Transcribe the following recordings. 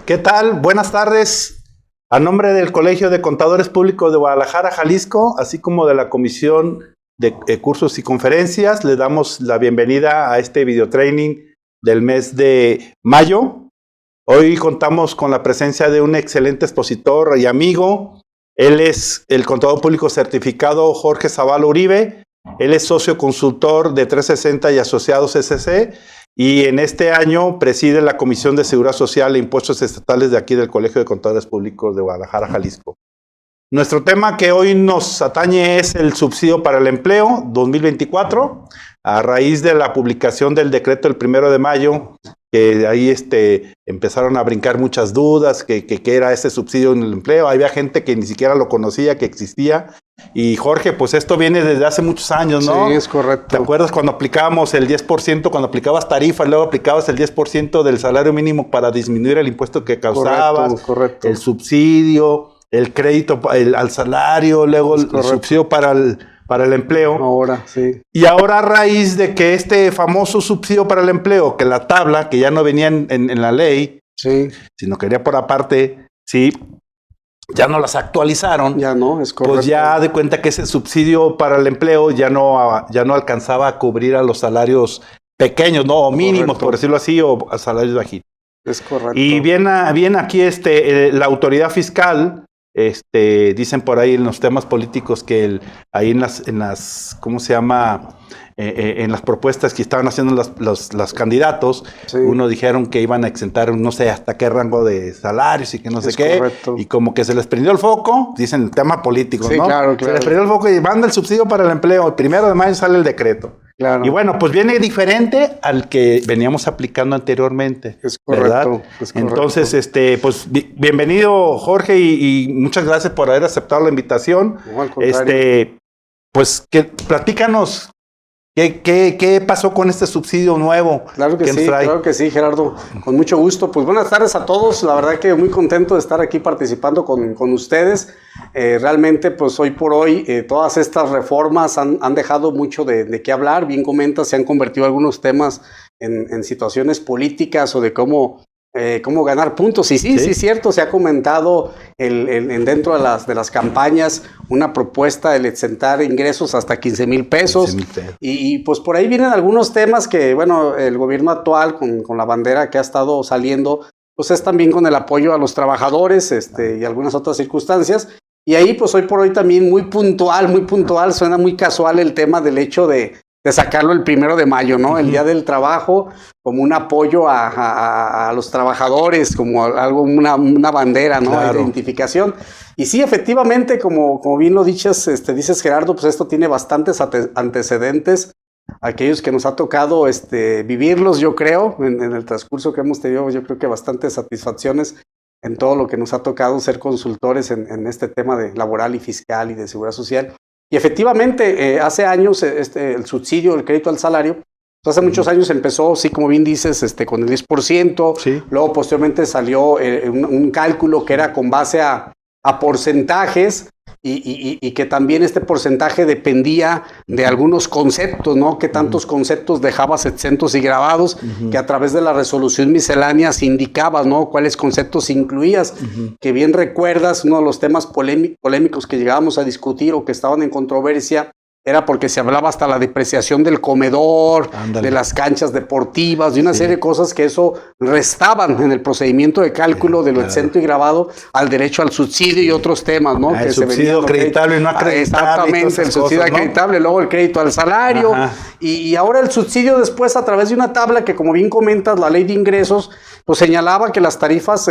¿Qué tal? Buenas tardes. A nombre del Colegio de Contadores Públicos de Guadalajara, Jalisco, así como de la Comisión de Cursos y Conferencias, le damos la bienvenida a este videotraining del mes de mayo. Hoy contamos con la presencia de un excelente expositor y amigo. Él es el contador público certificado Jorge Zavala Uribe. Él es socio consultor de 360 y Asociados SC. Y en este año preside la Comisión de Seguridad Social e Impuestos Estatales de aquí del Colegio de Contadores Públicos de Guadalajara, Jalisco. Nuestro tema que hoy nos atañe es el subsidio para el empleo 2024, a raíz de la publicación del decreto el 1 de mayo, que ahí empezaron a brincar muchas dudas, que era ese subsidio en el empleo. Había gente que ni siquiera lo conocía, que existía. Y Jorge, pues esto viene desde hace muchos años, ¿no? Sí, es correcto. ¿Te acuerdas cuando aplicábamos el 10%, cuando aplicabas tarifas, luego aplicabas el 10% del salario mínimo para disminuir el impuesto que causabas? Correcto. El subsidio, el crédito al salario, luego el subsidio para el empleo. Ahora, sí. Y ahora, a raíz de que este famoso subsidio para el empleo, que la tabla, que ya no venía en la ley, sí, sino que venía por aparte, sí, ya no las actualizaron. Ya no, es correcto. Pues ya de cuenta que ese subsidio para el empleo ya no alcanzaba a cubrir a los salarios pequeños, ¿no? O mínimos, correcto, por decirlo así, o a salarios bajitos. Es correcto. Y bien aquí la autoridad fiscal, dicen por ahí en los temas políticos que ahí en las ¿cómo se llama? En las propuestas que estaban haciendo los candidatos, sí, uno dijeron que iban a exentar no sé hasta qué rango de salarios y que no sé qué, correcto, y como que se les prendió el foco, dicen el tema político, sí, ¿no? Claro. Se les prendió el foco y manda el subsidio para el empleo, el 1 de mayo sale el decreto. Claro. Y bueno, pues viene diferente al que veníamos aplicando anteriormente. Es correcto. ¿Verdad? Es correcto. Entonces, pues bienvenido Jorge y muchas gracias por haber aceptado la invitación. No, al contrario. Pues platícanos. ¿Qué pasó con este subsidio nuevo? Claro que sí, Gerardo. Con mucho gusto. Pues buenas tardes a todos. La verdad que muy contento de estar aquí participando con ustedes. Realmente, pues hoy por hoy, todas estas reformas han dejado mucho de qué hablar. Bien comentas, se han convertido algunos temas en situaciones políticas o de cómo ganar puntos. Y sí, es cierto, se ha comentado dentro de las campañas una propuesta de exentar ingresos hasta 15,000 pesos. Y pues por ahí vienen algunos temas que, bueno, el gobierno actual con la bandera que ha estado saliendo, pues es también con el apoyo a los trabajadores y algunas otras circunstancias. Y ahí pues hoy por hoy también muy puntual, suena muy casual el tema del hecho de sacarlo el 1 de mayo, ¿no? El Día del Trabajo, como un apoyo a los trabajadores, como algo, una bandera, ¿no? Claro. De identificación. Y sí, efectivamente, como bien lo dices Gerardo, pues esto tiene bastantes antecedentes, aquellos que nos ha tocado vivirlos, yo creo, en el transcurso que hemos tenido, yo creo que bastantes satisfacciones en todo lo que nos ha tocado ser consultores en este tema de laboral y fiscal y de seguridad social. Y efectivamente, hace años el subsidio, el crédito al salario, pues hace muchos años empezó, sí, como bien dices, con el 10%, sí. Luego posteriormente salió un cálculo que era con base a porcentajes y que también este porcentaje dependía de algunos conceptos, ¿no? Que tantos conceptos dejabas exentos y grabados, que a través de la resolución miscelánea se indicabas, ¿no? Cuáles conceptos incluías, que bien recuerdas, uno de los temas polémicos que llegábamos a discutir o que estaban en controversia, era porque se hablaba hasta la depreciación del comedor, de las canchas deportivas, de una serie de cosas que eso restaban en el procedimiento de cálculo de lo exento y grabado al derecho al subsidio y otros temas, ¿no? El subsidio acreditable y no acreditable. Exactamente, el subsidio acreditable, luego el crédito al salario. Y ahora el subsidio después a través de una tabla que, como bien comentas, la ley de ingresos, pues señalaba que las tarifas,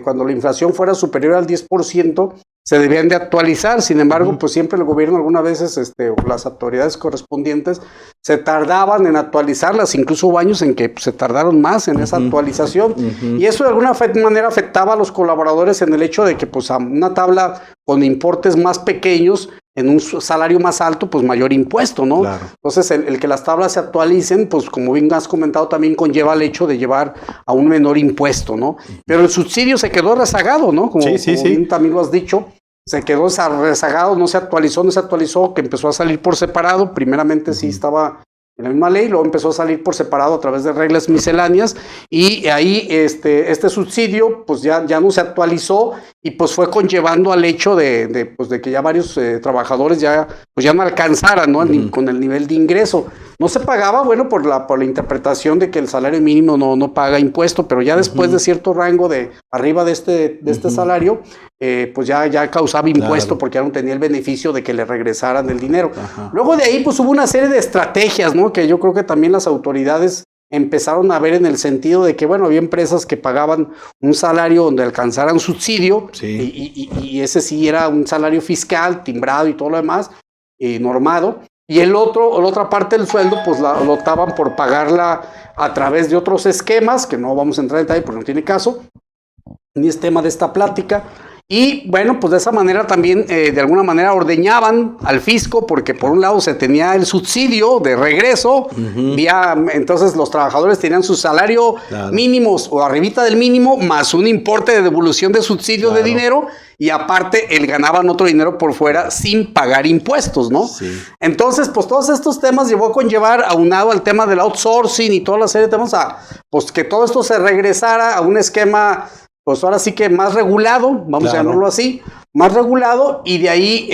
cuando la inflación fuera superior al 10%, se debían de actualizar. Sin embargo, pues siempre el gobierno algunas veces, o las autoridades correspondientes, se tardaban en actualizarlas. Incluso hubo años en que pues, se tardaron más en esa actualización. Y eso de alguna manera afectaba a los colaboradores en el hecho de que pues a una tabla con importes más pequeños, en un salario más alto, pues mayor impuesto, ¿no? Claro. Entonces, el que las tablas se actualicen, pues como bien has comentado, también conlleva el hecho de llevar a un menor impuesto, ¿no? Pero el subsidio se quedó rezagado, ¿no? Como bien también lo has dicho, se quedó rezagado, no se actualizó, que empezó a salir por separado. Primeramente sí estaba en la misma ley, luego empezó a salir por separado a través de reglas misceláneas y ahí este subsidio pues ya no se actualizó y pues fue conllevando al hecho de que ya varios trabajadores ya no alcanzaran, ¿no? Con el nivel de ingreso. No se pagaba, bueno, por la interpretación de que el salario mínimo no paga impuesto, pero ya después de cierto rango de arriba de este salario, pues ya causaba impuesto porque ya no tenía el beneficio de que le regresaran el dinero. Luego de ahí pues hubo una serie de estrategias, ¿no? Que yo creo que también las autoridades empezaron a ver en el sentido de que, bueno, había empresas que pagaban un salario donde alcanzaran subsidio, y ese sí era un salario fiscal, timbrado y todo lo demás, normado, y la otra parte del sueldo pues lo optaban por pagarla a través de otros esquemas, que no vamos a entrar en detalle porque no tiene caso, ni es tema de esta plática. Y bueno, pues de esa manera también de alguna manera ordeñaban al fisco, porque por un lado se tenía el subsidio de regreso, entonces los trabajadores tenían su salario mínimos o arribita del mínimo, más un importe de devolución de subsidio de dinero, y aparte ganaban otro dinero por fuera sin pagar impuestos, ¿no? Sí. Entonces, pues todos estos temas llevó a conllevar, aunado al tema del outsourcing y toda la serie de temas, pues que todo esto se regresara a un esquema, pues ahora sí que más regulado, vamos a llamarlo así, más regulado, y de ahí,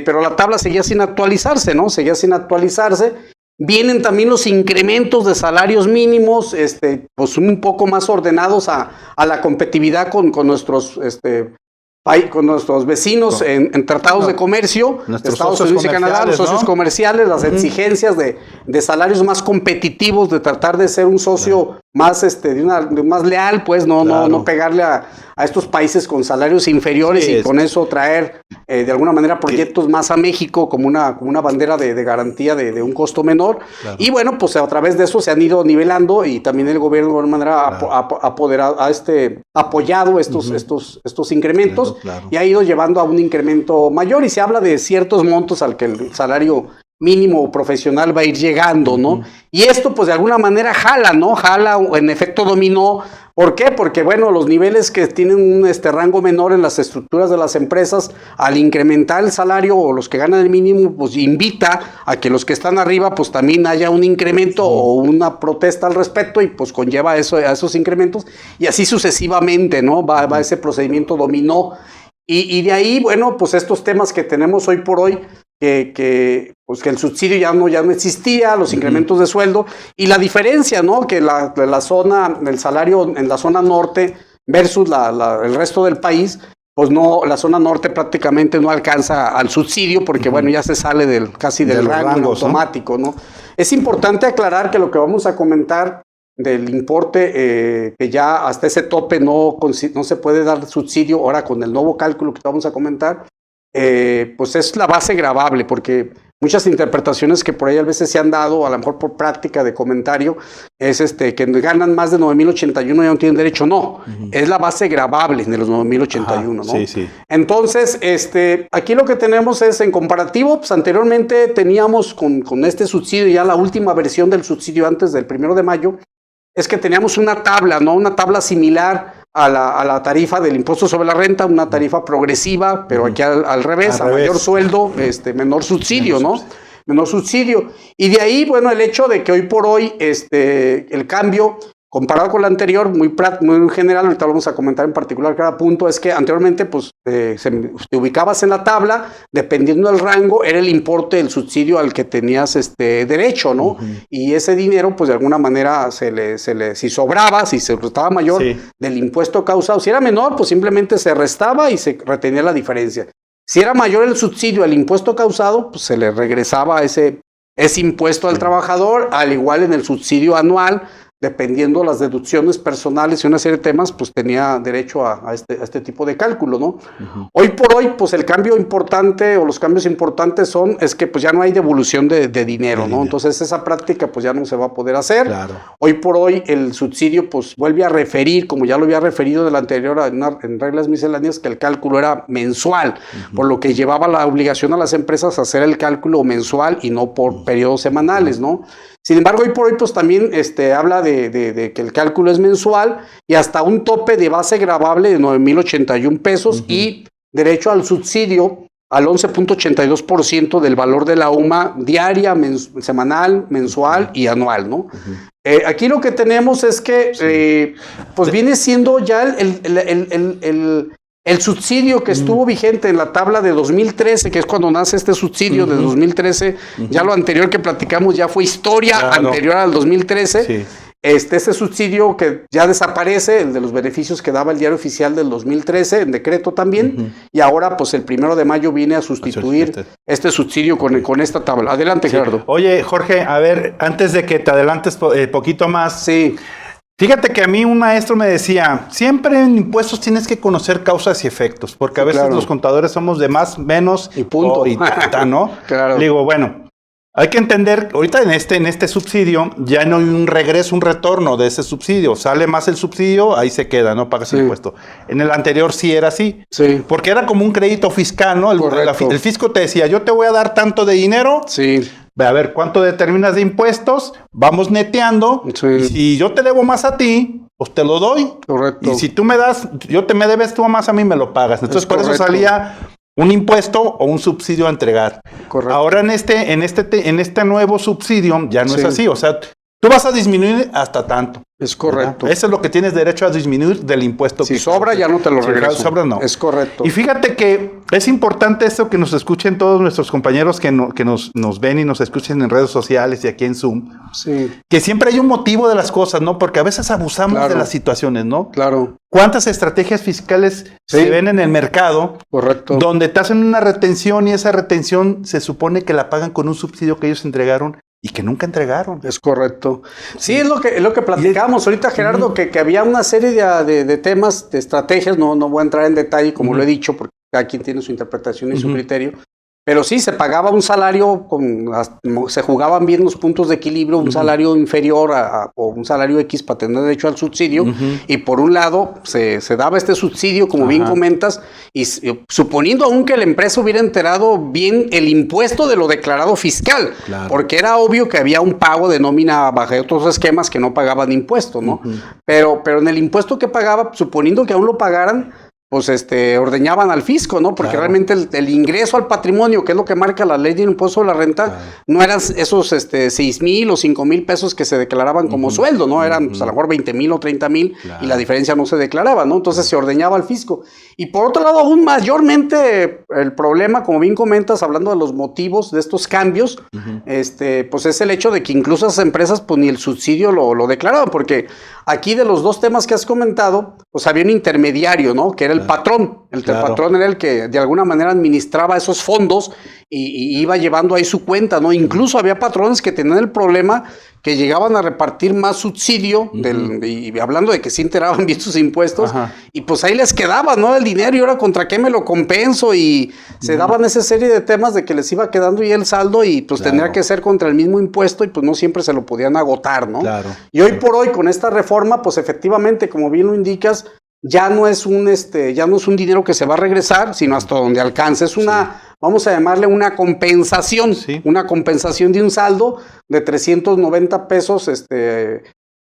pero la tabla seguía sin actualizarse, ¿no? Seguía sin actualizarse. Vienen también los incrementos de salarios mínimos, pues un poco más ordenados a la competitividad con nuestros, con nuestros vecinos en tratados de comercio, Estados Unidos y Canadá, los socios comerciales, las exigencias de salarios más competitivos, de tratar de ser un socio más, más leal, pues no pegarle a estos países con salarios inferiores y con eso traer de alguna manera proyectos más a México como una bandera de garantía de un costo menor. Y bueno, pues a través de eso se han ido nivelando, y también el gobierno de alguna manera ha apoyado estos incrementos, y ha ido llevando a un incremento mayor, y se habla de ciertos montos al que el salario mínimo profesional va a ir llegando, ¿no? Y esto pues de alguna manera jala, ¿no? Jala en efecto dominó. ¿Por qué? Porque bueno, los niveles que tienen un rango menor en las estructuras de las empresas, al incrementar el salario, o los que ganan el mínimo, pues invita a que los que están arriba pues también haya un incremento o una protesta al respecto, y pues conlleva a esos incrementos, y así sucesivamente, ¿no? Va ese procedimiento dominó. Y de ahí, bueno, pues estos temas que tenemos hoy por hoy, que el subsidio ya no existía, los incrementos de sueldo, y la diferencia, ¿no? Que el salario en la zona norte versus el resto del país, pues no, la zona norte prácticamente no alcanza al subsidio, porque bueno, ya se sale casi del rango automático, ¿no? Es importante aclarar que lo que vamos a comentar del importe, que ya hasta ese tope no se puede dar subsidio, ahora con el nuevo cálculo que vamos a comentar, pues es la base gravable, porque muchas interpretaciones que por ahí a veces se han dado, a lo mejor por práctica de comentario, es que ganan más de 9,081 ya no tienen derecho. No, es la base gravable de los 9,081, ¿no? Sí. Entonces, aquí lo que tenemos es, en comparativo, pues anteriormente teníamos con este subsidio, ya la última versión del subsidio antes del 1 de mayo, es que teníamos una tabla, ¿no? Una tabla similar a la tarifa del impuesto sobre la renta, una tarifa progresiva, pero aquí al revés, a mayor sueldo, menor subsidio, ¿no? Menor subsidio. Y de ahí, bueno, el hecho de que hoy por hoy, el cambio, comparado con la anterior, muy general, ahorita vamos a comentar en particular cada punto, es que anteriormente, pues, te ubicabas en la tabla, dependiendo del rango, era el importe del subsidio al que tenías derecho, ¿no? Y ese dinero, pues, de alguna manera, si sobraba, si se restaba mayor del impuesto causado, si era menor, pues, simplemente se restaba y se retenía la diferencia. Si era mayor el subsidio al impuesto causado, pues, se le regresaba ese impuesto al trabajador, al igual en el subsidio anual, dependiendo las deducciones personales y una serie de temas, pues tenía derecho a este tipo de cálculo, ¿no? Hoy por hoy, pues el cambio importante o los cambios importantes es que pues ya no hay devolución de dinero, ¿no? Entonces esa práctica pues ya no se va a poder hacer. Claro. Hoy por hoy el subsidio pues vuelve a referir, como ya lo había referido de la anterior en reglas misceláneas, que el cálculo era mensual, por lo que llevaba la obligación a las empresas a hacer el cálculo mensual y no por periodos semanales, ¿no? Sin embargo, hoy por hoy, pues también habla de que el cálculo es mensual y hasta un tope de base gravable de 9,081 pesos y derecho al subsidio al 11.82% del valor de la UMA diaria, semanal, mensual y anual, ¿no? Aquí lo que tenemos es que pues viene siendo ya el subsidio que estuvo vigente en la tabla de 2013, que es cuando nace este subsidio de 2013, ya lo anterior que platicamos ya fue historia anterior al 2013. Sí. Este subsidio que ya desaparece, el de los beneficios que daba el Diario Oficial del 2013, en decreto también, y ahora pues el 1 de mayo viene a sustituir este subsidio con esta tabla. Adelante, Gerardo. Oye, Jorge, a ver, antes de que te adelantes poquito más. Sí. Fíjate que a mí un maestro me decía, siempre en impuestos tienes que conocer causas y efectos, porque a veces los contadores somos de más, menos y punto. Y tanta, ¿no? Claro. Le digo, bueno, hay que entender, ahorita en este subsidio ya no hay un regreso, un retorno de ese subsidio. Sale más el subsidio, ahí se queda, no pagas el impuesto. En el anterior sí era así. Sí. Porque era como un crédito fiscal, ¿no? El fisco te decía, yo te voy a dar tanto de dinero. Sí. Ve a ver cuánto determinas de impuestos, vamos neteando. Sí. Y si yo te debo más a ti, pues te lo doy. Correcto. Y si tú me das, me debes tú más a mí, me lo pagas. Entonces por eso salía un impuesto o un subsidio a entregar. Correcto. Ahora en este nuevo subsidio ya no es así. O sea, tú vas a disminuir hasta tanto. Es correcto. Eso es lo que tienes derecho a disminuir del impuesto. Si sobra, ya no te lo regreso. Si sobra, no. Es correcto. Y fíjate que es importante esto que nos escuchen todos nuestros compañeros que nos ven y nos escuchen en redes sociales y aquí en Zoom. Sí. Que siempre hay un motivo de las cosas, ¿no? Porque a veces abusamos de las situaciones, ¿no? Claro. ¿Cuántas estrategias fiscales se ven en el mercado? Correcto. Donde te hacen una retención y esa retención se supone que la pagan con un subsidio que ellos entregaron y que nunca entregaron. Es correcto. Sí, es lo que platicábamos ahorita, Gerardo, que había una serie de temas, de estrategias, no voy a entrar en detalle, como lo he dicho, porque cada quien tiene su interpretación y su criterio. Pero sí, se pagaba un salario, se jugaban bien los puntos de equilibrio, un salario inferior o un salario X para tener derecho al subsidio. Y por un lado, se daba este subsidio, como bien comentas, y suponiendo aún que la empresa hubiera enterado bien el impuesto de lo declarado fiscal, porque era obvio que había un pago de nómina bajo otros esquemas que no pagaban impuesto, ¿no? Pero en el impuesto que pagaba, suponiendo que aún lo pagaran, pues ordeñaban al fisco, ¿no? Porque realmente el ingreso al patrimonio, que es lo que marca la ley del impuesto de la renta, no eran esos 6,000 o 5,000 pesos que se declaraban como sueldo, ¿no? Eran pues, a lo mejor 20,000 o 30,000 y la diferencia no se declaraba, ¿no? Entonces se ordeñaba al fisco. Y por otro lado, aún mayormente el problema, como bien comentas, hablando de los motivos de estos cambios, pues es el hecho de que incluso esas empresas pues ni el subsidio lo declaraban, porque aquí de los dos temas que has comentado, pues había un intermediario, ¿no? Que era el patrón. El patrón era el que de alguna manera administraba esos fondos y iba llevando ahí su cuenta, ¿no? Incluso había patrones que tenían el problema que llegaban a repartir más subsidio, y hablando de que sí enteraban bien sus impuestos, y pues ahí les quedaba, ¿no? El dinero, y ahora contra qué me lo compenso, y se daban esa serie de temas de que les iba quedando y el saldo, y pues tendría que ser contra el mismo impuesto, y pues no siempre se lo podían agotar, ¿no? Y hoy por hoy, con esta reforma, pues efectivamente, como bien lo indicas, ya no es un dinero que se va a regresar, sino hasta donde alcance. Es una, vamos a llamarle una compensación, una compensación de un saldo de 390 pesos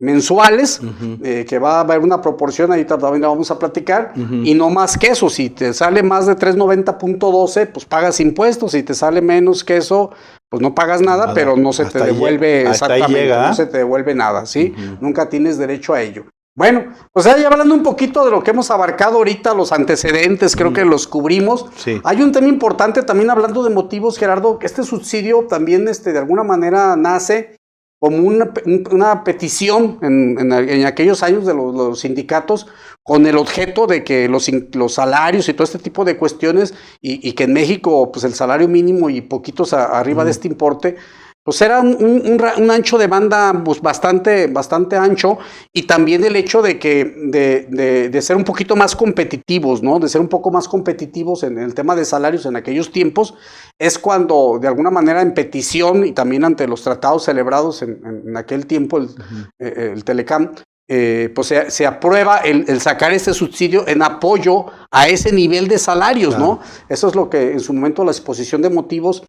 mensuales, que va a haber una proporción, ahí también la vamos a platicar, y no más que eso. Si te sale más de 390.12, pues pagas impuestos. Si te sale menos que eso, pues no pagas nada, pero no se te devuelve exactamente, no se te devuelve nada, ¿sí? Nunca tienes derecho a ello. Bueno, pues ya hablando un poquito de lo que hemos abarcado ahorita, los antecedentes, creo que los cubrimos. Hay un tema importante también hablando de motivos, Gerardo, que este subsidio también de alguna manera nace como una petición en aquellos años de los sindicatos, con el objeto de que los salarios y todo este tipo de cuestiones, y que en México pues el salario mínimo y poquitos arriba de este importe, pues era un ancho de banda pues bastante ancho, y también el hecho de que de ser un poquito más competitivos, ¿no? De ser un poco más competitivos en el tema de salarios en aquellos tiempos, es cuando de alguna manera en petición y también ante los tratados celebrados en aquel tiempo, el Telecam, pues se aprueba el sacar este subsidio en apoyo a ese nivel de salarios, ¿no? Eso es lo que en su momento la exposición de motivos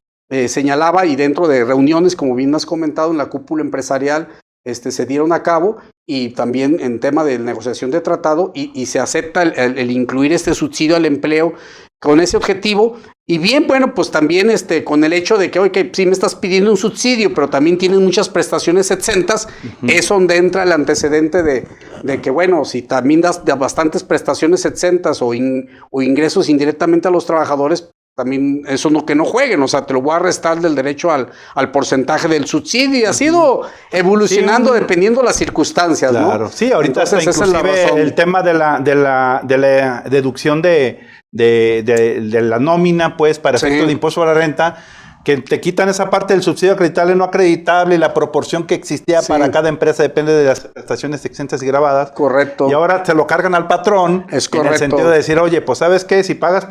señalaba, y dentro de reuniones, como bien has comentado, en la cúpula empresarial se dieron a cabo, y también en tema de negociación de tratado, y se acepta el incluir este subsidio al empleo con ese objetivo, Y bien, bueno, pues también con el hecho de que, oye, sí me estás pidiendo un subsidio, pero también tienes muchas prestaciones exentas, es donde entra el antecedente de que, bueno, si también das de bastantes prestaciones exentas o ingresos indirectamente a los trabajadores, también eso no, que no jueguen, o sea, te lo voy a restar del derecho al porcentaje del subsidio, y ha sido evolucionando dependiendo de las circunstancias, ¿no? Claro, sí, ahorita está inclusive el tema de la deducción de la nómina, pues, para efectos de impuesto a la renta, que te quitan esa parte del subsidio acreditable no acreditable y la proporción que existía para cada empresa depende de las prestaciones exentas y grabadas. Correcto. Y ahora te lo cargan al patrón. Es correcto. En el sentido de decir, oye, pues, ¿sabes qué? Si pagas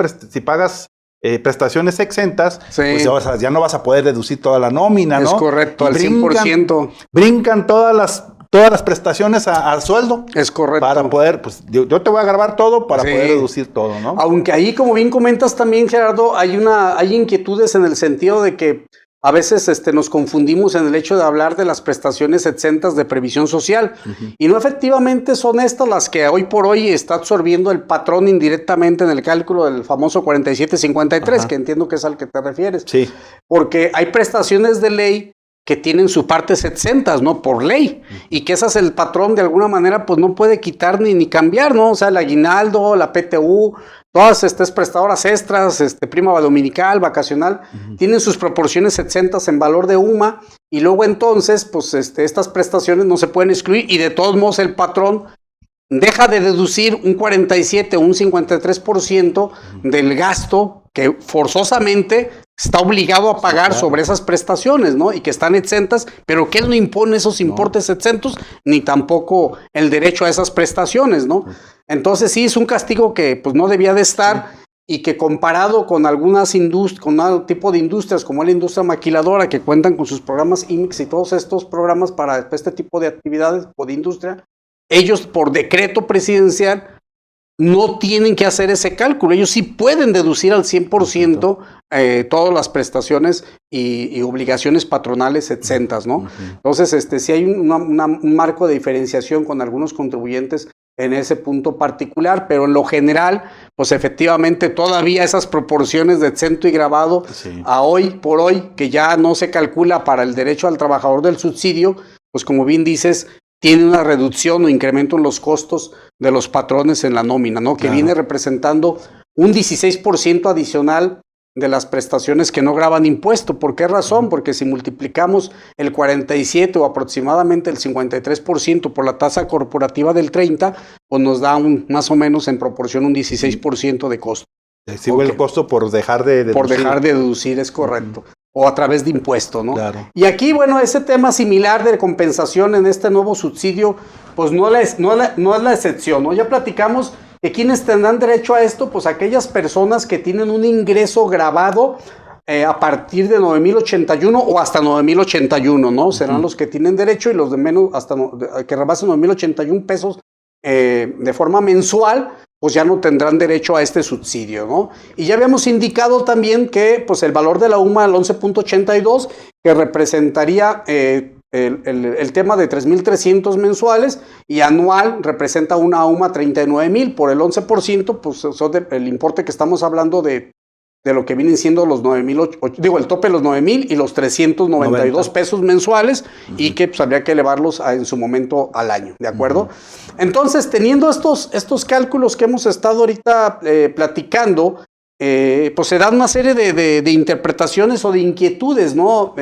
prestaciones exentas, pues ya no vas a poder deducir toda la nómina, ¿no? Es correcto, al 100%. Brincan todas las prestaciones al sueldo. Es correcto. Para poder, pues, yo te voy a grabar todo para poder deducir todo, ¿no? Aunque ahí, como bien comentas también, Gerardo, hay inquietudes en el sentido de que a veces nos confundimos en el hecho de hablar de las prestaciones exentas de previsión social. Y no efectivamente son estas las que hoy por hoy está absorbiendo el patrón indirectamente en el cálculo del famoso 4753, que entiendo que es al que te refieres. Sí. Porque hay prestaciones de ley que tienen sus partes exentas, ¿no? Por ley. Y que esas el patrón de alguna manera pues no puede quitar ni cambiar, ¿no? O sea, el aguinaldo, la PTU, todas estas prestadoras extras, prima dominical, vacacional, tienen sus proporciones exentas en valor de UMA, y luego entonces, pues estas prestaciones no se pueden excluir, y de todos modos el patrón deja de deducir un 47 o un 53% del gasto que forzosamente está obligado a pagar sobre esas prestaciones, ¿no? Y que están exentas, pero que él no impone esos importes exentos, ni tampoco el derecho a esas prestaciones, ¿no? Entonces sí, es un castigo que pues no debía de estar, y que comparado con algunas industrias, con un tipo de industrias como la industria maquiladora, que cuentan con sus programas IMIX y todos estos programas para este tipo de actividades o de industria, ellos por decreto presidencial no tienen que hacer ese cálculo. Ellos sí pueden deducir al 100% todas las prestaciones y obligaciones patronales exentas, ¿no? Entonces, sí hay un marco de diferenciación con algunos contribuyentes en ese punto particular, pero en lo general, pues efectivamente todavía esas proporciones de exento y gravado a hoy por hoy, que ya no se calcula para el derecho al trabajador del subsidio, pues como bien dices, tiene una reducción o incremento en los costos de los patrones en la nómina, ¿no? Que viene representando un 16% adicional de las prestaciones que no graban impuesto. ¿Por qué razón? Porque si multiplicamos el 47 o aproximadamente el 53% por la tasa corporativa del 30, pues nos da más o menos en proporción un 16% de costo. El costo por dejar de deducir. Por dejar de deducir, es correcto. O a través de impuesto, ¿no? Claro. Y aquí, bueno, ese tema similar de compensación en este nuevo subsidio, pues no es la excepción, ¿no? Ya platicamos que quienes tendrán derecho a esto, pues aquellas personas que tienen un ingreso gravado a partir de 9,081 o hasta 9,081, ¿no? Serán los que tienen derecho, y los de menos, que rebasen 9,081 pesos de forma mensual, pues ya no tendrán derecho a este subsidio, ¿no? Y ya habíamos indicado también que pues el valor de la UMA al 11.82, que representaría el tema de 3,300 mensuales, y anual representa una UMA 39,000 por el 11%, pues eso el importe que estamos hablando de lo que vienen siendo los 9,000, el tope de los 9,000 y los 392 pesos mensuales, y que pues habría que elevarlos en su momento al año, ¿de acuerdo? Entonces, teniendo estos cálculos que hemos estado ahorita platicando, pues se dan una serie de interpretaciones o de inquietudes, ¿no?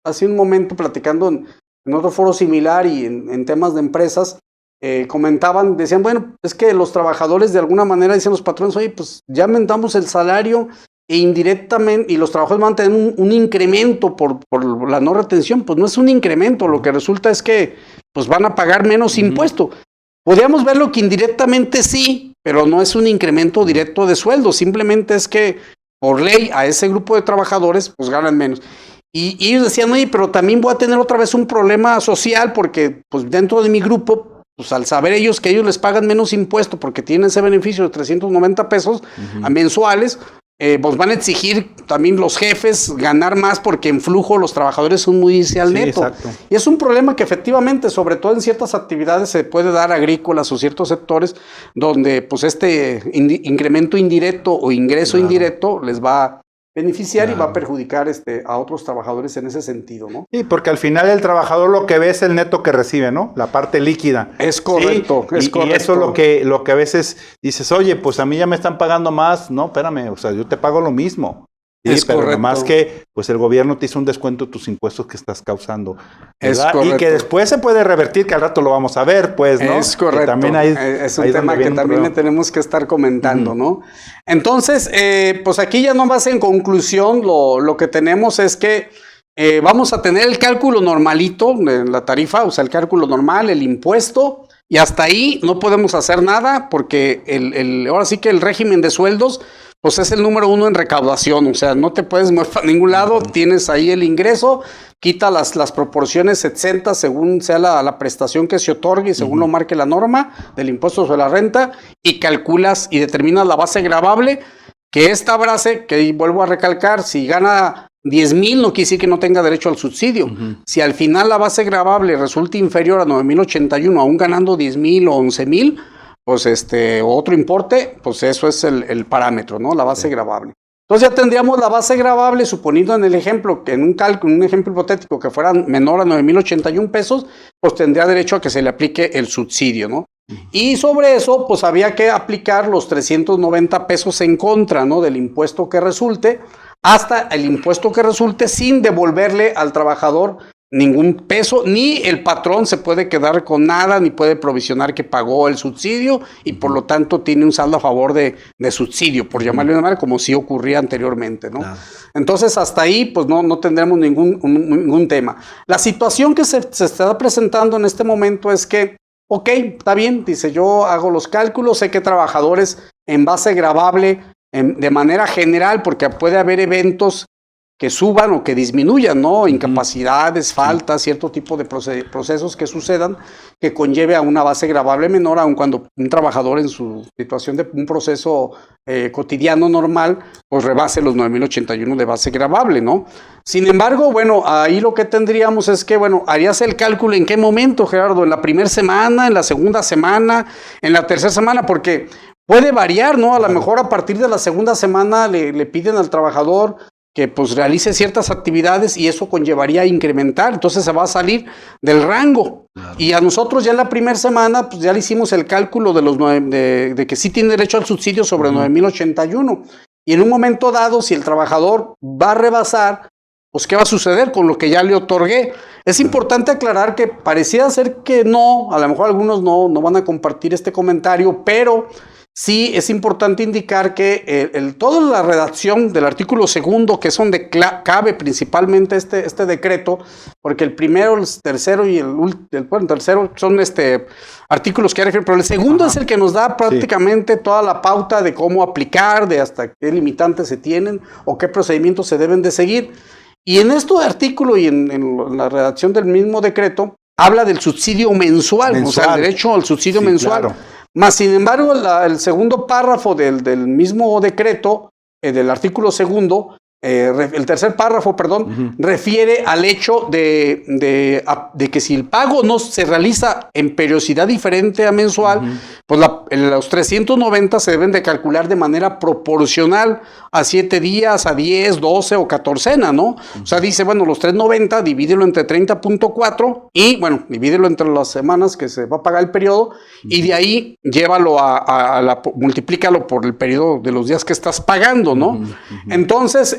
Hace un momento platicando en otro foro similar y en temas de empresas, decían, bueno, es que los trabajadores de alguna manera dicen los patrones, oye, pues ya aumentamos el salario e indirectamente, y los trabajadores van a tener un incremento por la no retención. Pues no es un incremento, lo que resulta es que pues van a pagar menos impuesto. Podríamos verlo que indirectamente sí, pero no es un incremento directo de sueldo, simplemente es que por ley a ese grupo de trabajadores pues ganan menos. Y ellos decían, oye, pero también voy a tener otra vez un problema social, porque pues dentro de mi grupo, pues al saber ellos que ellos les pagan menos impuesto porque tienen ese beneficio de 390 pesos mensuales, pues van a exigir también los jefes ganar más, porque en flujo los trabajadores son muy al neto. Exacto. Y es un problema que efectivamente, sobre todo en ciertas actividades se puede dar, agrícolas o ciertos sectores, donde pues incremento indirecto o ingreso indirecto les va beneficiar y va a perjudicar a otros trabajadores en ese sentido, ¿no? Sí, porque al final el trabajador lo que ve es el neto que recibe, ¿no? La parte líquida. Es correcto, ¿sí? Y eso es lo que a veces dices, oye, pues a mí ya me están pagando más. No, espérame, o sea, yo te pago lo mismo. Sí, es pero correcto. más que pues el gobierno te hizo un descuento de tus impuestos que estás causando. Es y que después se puede revertir, que al rato lo vamos a ver, pues, ¿no? Es correcto. También es un tema que también le tenemos que estar comentando, ¿no? Entonces, pues aquí ya nomás en conclusión, lo que tenemos es que vamos a tener el cálculo normalito de la tarifa, o sea, el cálculo normal, el impuesto, y hasta ahí no podemos hacer nada porque ahora sí que el régimen de sueldos pues es el número 1 en recaudación, o sea, no te puedes mover para ningún lado, tienes ahí el ingreso, quita las proporciones exentas según sea la prestación que se otorgue y según lo marque la norma del impuesto sobre la renta, y calculas y determinas la base gravable, que esta base, que vuelvo a recalcar, si gana 10,000 no quiere decir que no tenga derecho al subsidio. Si al final la base gravable resulta inferior a 9,081, aún ganando 10,000 o 11,000, pues otro importe, pues eso es el parámetro, ¿no? La base gravable. Entonces ya tendríamos la base gravable, suponiendo en el ejemplo, que en un ejemplo hipotético que fuera menor a 9,081 pesos, pues tendría derecho a que se le aplique el subsidio, ¿no? Y sobre eso, pues había que aplicar los 390 pesos en contra, ¿no? Del impuesto que resulte, hasta el impuesto que resulte sin devolverle al trabajador ningún peso, ni el patrón se puede quedar con nada, ni puede provisionar que pagó el subsidio y por lo tanto tiene un saldo a favor de subsidio, por llamarle de una manera, como sí ocurría anteriormente, ¿no? Claro. Entonces hasta ahí pues no tendremos ningún tema. La situación que se está presentando en este momento es que, ok, está bien, dice, yo hago los cálculos, sé que trabajadores en base gravable de manera general, porque puede haber eventos que suban o que disminuyan, ¿no? Incapacidades, faltas, cierto tipo de procesos que sucedan que conlleve a una base gravable menor, aun cuando un trabajador en su situación de un proceso cotidiano normal, pues rebase los 9,081 de base gravable, ¿no? Sin embargo, bueno, ahí lo que tendríamos es que, bueno, harías el cálculo en qué momento, Gerardo, en la primera semana, en la segunda semana, en la tercera semana, porque puede variar, ¿no? A lo mejor a partir de la segunda semana le piden al trabajador que pues realice ciertas actividades y eso conllevaría a incrementar, entonces se va a salir del rango. Claro. Y a nosotros ya en la primera semana pues ya le hicimos el cálculo de que sí tiene derecho al subsidio sobre 9,081. Y en un momento dado, si el trabajador va a rebasar, pues ¿qué va a suceder con lo que ya le otorgué? Es importante aclarar que pareciera ser que no, a lo mejor algunos no van a compartir este comentario, pero sí es importante indicar que toda la redacción del artículo 2, que es donde cabe principalmente este decreto, porque el primero, el tercero y el tercero son artículos que hay refieren, pero el segundo es el que nos da prácticamente toda la pauta de cómo aplicar, de hasta qué limitantes se tienen o qué procedimientos se deben de seguir. Y en este artículo y en la redacción del mismo decreto, habla del subsidio mensual, o sea, el derecho al subsidio mensual. Claro. Más sin embargo, el segundo párrafo del mismo decreto, del artículo 2, el tercer párrafo, refiere al hecho de que si el pago no se realiza en periodicidad diferente a mensual, pues los 390 se deben de calcular de manera proporcional a 7 días, a 10, 12 o 14, ¿no? O sea, dice, bueno, los 390, divídelo entre 30.4 y, bueno, divídelo entre las semanas que se va a pagar el periodo y de ahí llévalo multiplícalo por el periodo de los días que estás pagando, ¿no? Entonces,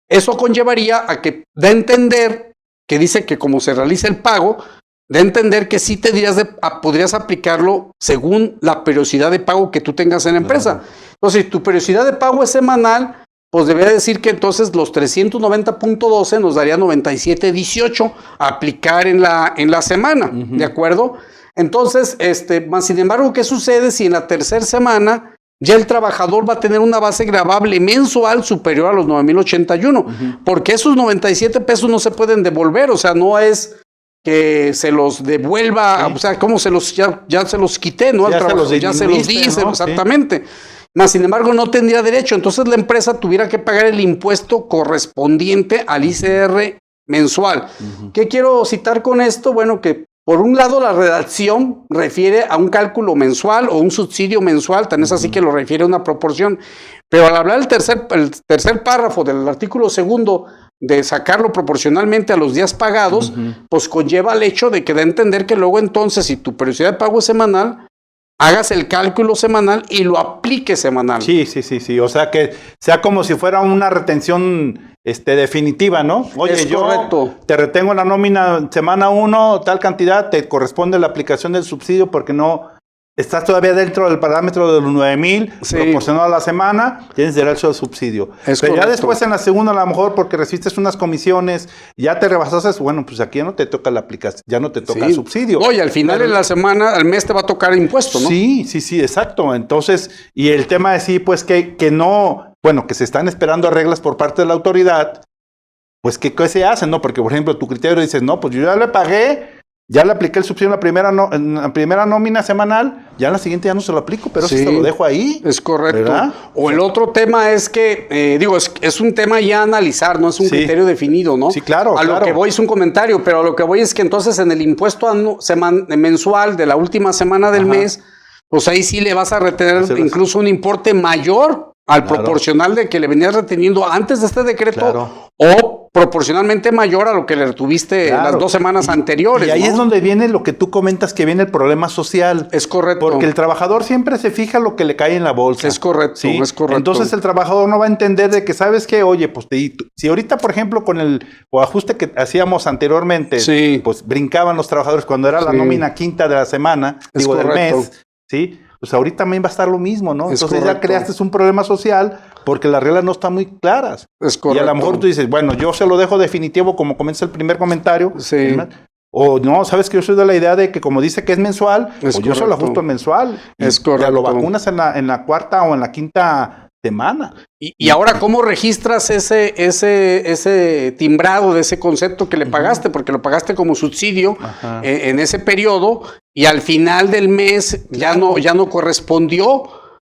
eso conllevaría a que da a entender que dice que como se realiza el pago, da a entender que sí podrías aplicarlo según la periodicidad de pago que tú tengas en la empresa. Entonces, si tu periodicidad de pago es semanal, pues debería decir que entonces los 390.12 nos daría 97.18 a aplicar en la semana, ¿de acuerdo? Entonces, más sin embargo, ¿qué sucede si en la tercera semana ya el trabajador va a tener una base gravable mensual superior a los 9,081? Porque esos 97 pesos no se pueden devolver, o sea, no es que se los devuelva, o sea, como ya se los quité, ¿no? Ya se los dice, ¿no? Exactamente. Sí. Más sin embargo, no tendría derecho, entonces la empresa tuviera que pagar el impuesto correspondiente al ICR mensual. ¿Qué quiero citar con esto? Bueno, que por un lado, la redacción refiere a un cálculo mensual o un subsidio mensual, tan es así que lo refiere a una proporción. Pero al hablar el tercer párrafo del artículo segundo de sacarlo proporcionalmente a los días pagados, pues conlleva el hecho de que da a entender que luego entonces, si tu periodicidad de pago es semanal, hagas el cálculo semanal y lo apliques semanal. Sí. O sea, que sea como si fuera una retención definitiva, ¿no? Oye, correcto. Te retengo la nómina semana 1, tal cantidad, te corresponde la aplicación del subsidio porque no estás todavía dentro del parámetro de los 9,000 proporcionado a la semana, tienes derecho al subsidio. Pero correcto. Ya después en la segunda, a lo mejor porque recibiste unas comisiones, ya te rebasaste, bueno, pues aquí ya no te toca la aplicación, ya no te toca el subsidio. Oye, al final de la semana, al mes te va a tocar impuesto, ¿no? Sí, exacto. Entonces, y el tema de sí, pues que no, bueno, que se están esperando reglas por parte de la autoridad, pues ¿qué se hace, no? Porque, por ejemplo, tu criterio dices, no, pues yo ya le pagué, ya le apliqué el subsidio en la primera nómina semanal, ya en la siguiente ya no se lo aplico, pero sí se lo dejo ahí. Es correcto. ¿Verdad? O el otro tema es que, es un tema ya a analizar, no es un criterio definido, ¿no? Sí, claro. Lo que voy es un comentario, pero a lo que voy es que entonces en el impuesto mensual de la última semana del mes, pues ahí sí le vas a retener incluso un importe mayor al proporcional de que le venías reteniendo antes de este decreto o proporcionalmente mayor a lo que le retuviste las 2 semanas anteriores. Y ahí es donde viene lo que tú comentas, que viene el problema social. Es correcto. Porque el trabajador siempre se fija lo que le cae en la bolsa. Es correcto, ¿sí? Es correcto. Entonces el trabajador no va a entender de que, ¿sabes qué? Oye, pues si ahorita, por ejemplo, con el ajuste que hacíamos anteriormente, pues brincaban los trabajadores cuando era la nómina quinta de la semana, del mes, ¿sí? Pues ahorita también va a estar lo mismo, ¿no? Entonces ya creaste un problema social porque las reglas no están muy claras. Es correcto. Y a lo mejor tú dices, bueno, yo se lo dejo definitivo como comienza el primer comentario. Sí. ¿verdad? O no, sabes que yo soy de la idea de que como dice que es mensual, pues yo se lo ajusto mensual. Es correcto. Ya lo vacunas en la cuarta o en la quinta semana. Y ahora, ¿cómo registras ese timbrado de ese concepto que le pagaste? Porque lo pagaste como subsidio en ese periodo y al final del mes ya no correspondió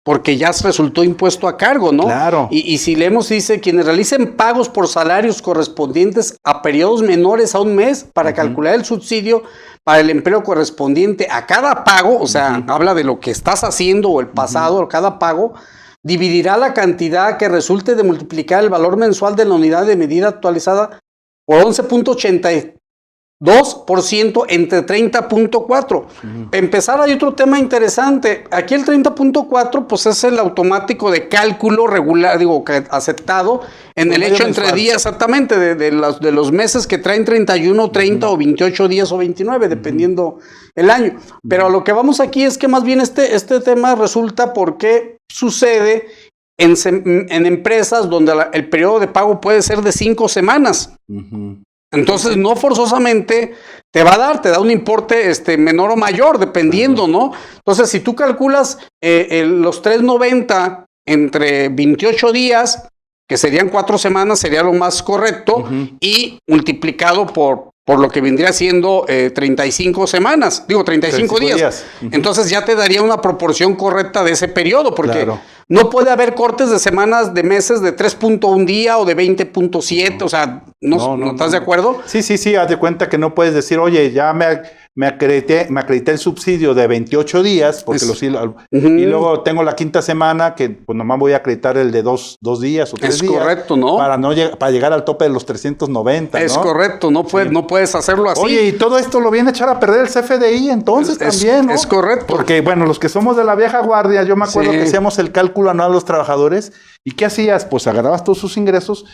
porque ya resultó impuesto a cargo, ¿no? Claro. Y si leemos, dice, quienes realicen pagos por salarios correspondientes a periodos menores a un mes para calcular el subsidio para el empleo correspondiente a cada pago, o sea, habla de lo que estás haciendo o el pasado, cada pago, dividirá la cantidad que resulte de multiplicar el valor mensual de la unidad de medida actualizada por 11.82% entre 30.4. Empezar, hay otro tema interesante. Aquí el 30.4 pues es el automático de cálculo regular, aceptado en el hecho entre días, exactamente, de los meses que traen 31, 30 o 28 días o 29, dependiendo el año. Pero a lo que vamos aquí es que más bien este tema resulta porque sucede en empresas donde el periodo de pago puede ser de 5 semanas. Entonces, no forzosamente te da un importe menor o mayor, dependiendo, ¿no? Entonces, si tú calculas los 390 entre 28 días, que serían 4 semanas, sería lo más correcto, y multiplicado por lo que vendría siendo 35 semanas, 35 días. Entonces ya te daría una proporción correcta de ese periodo, porque no puede haber cortes de semanas, de meses de 3.1 día o de 20.7, o sea, ¿no estás de acuerdo? Sí, haz de cuenta que no puedes decir, oye, ya me acredité el subsidio de 28 días, porque y luego tengo la quinta semana que pues nomás voy a acreditar el de 2 días o 3 días. Es correcto, ¿no? Para llegar al tope de los 390, ¿no? Es correcto, no puedes hacerlo así. Oye, y todo esto lo viene a echar a perder el CFDI entonces también, ¿no? Es correcto. Porque, bueno, los que somos de la vieja guardia, yo me acuerdo que hacíamos el cálculo anual de los trabajadores, ¿y qué hacías? Pues agarrabas todos sus ingresos,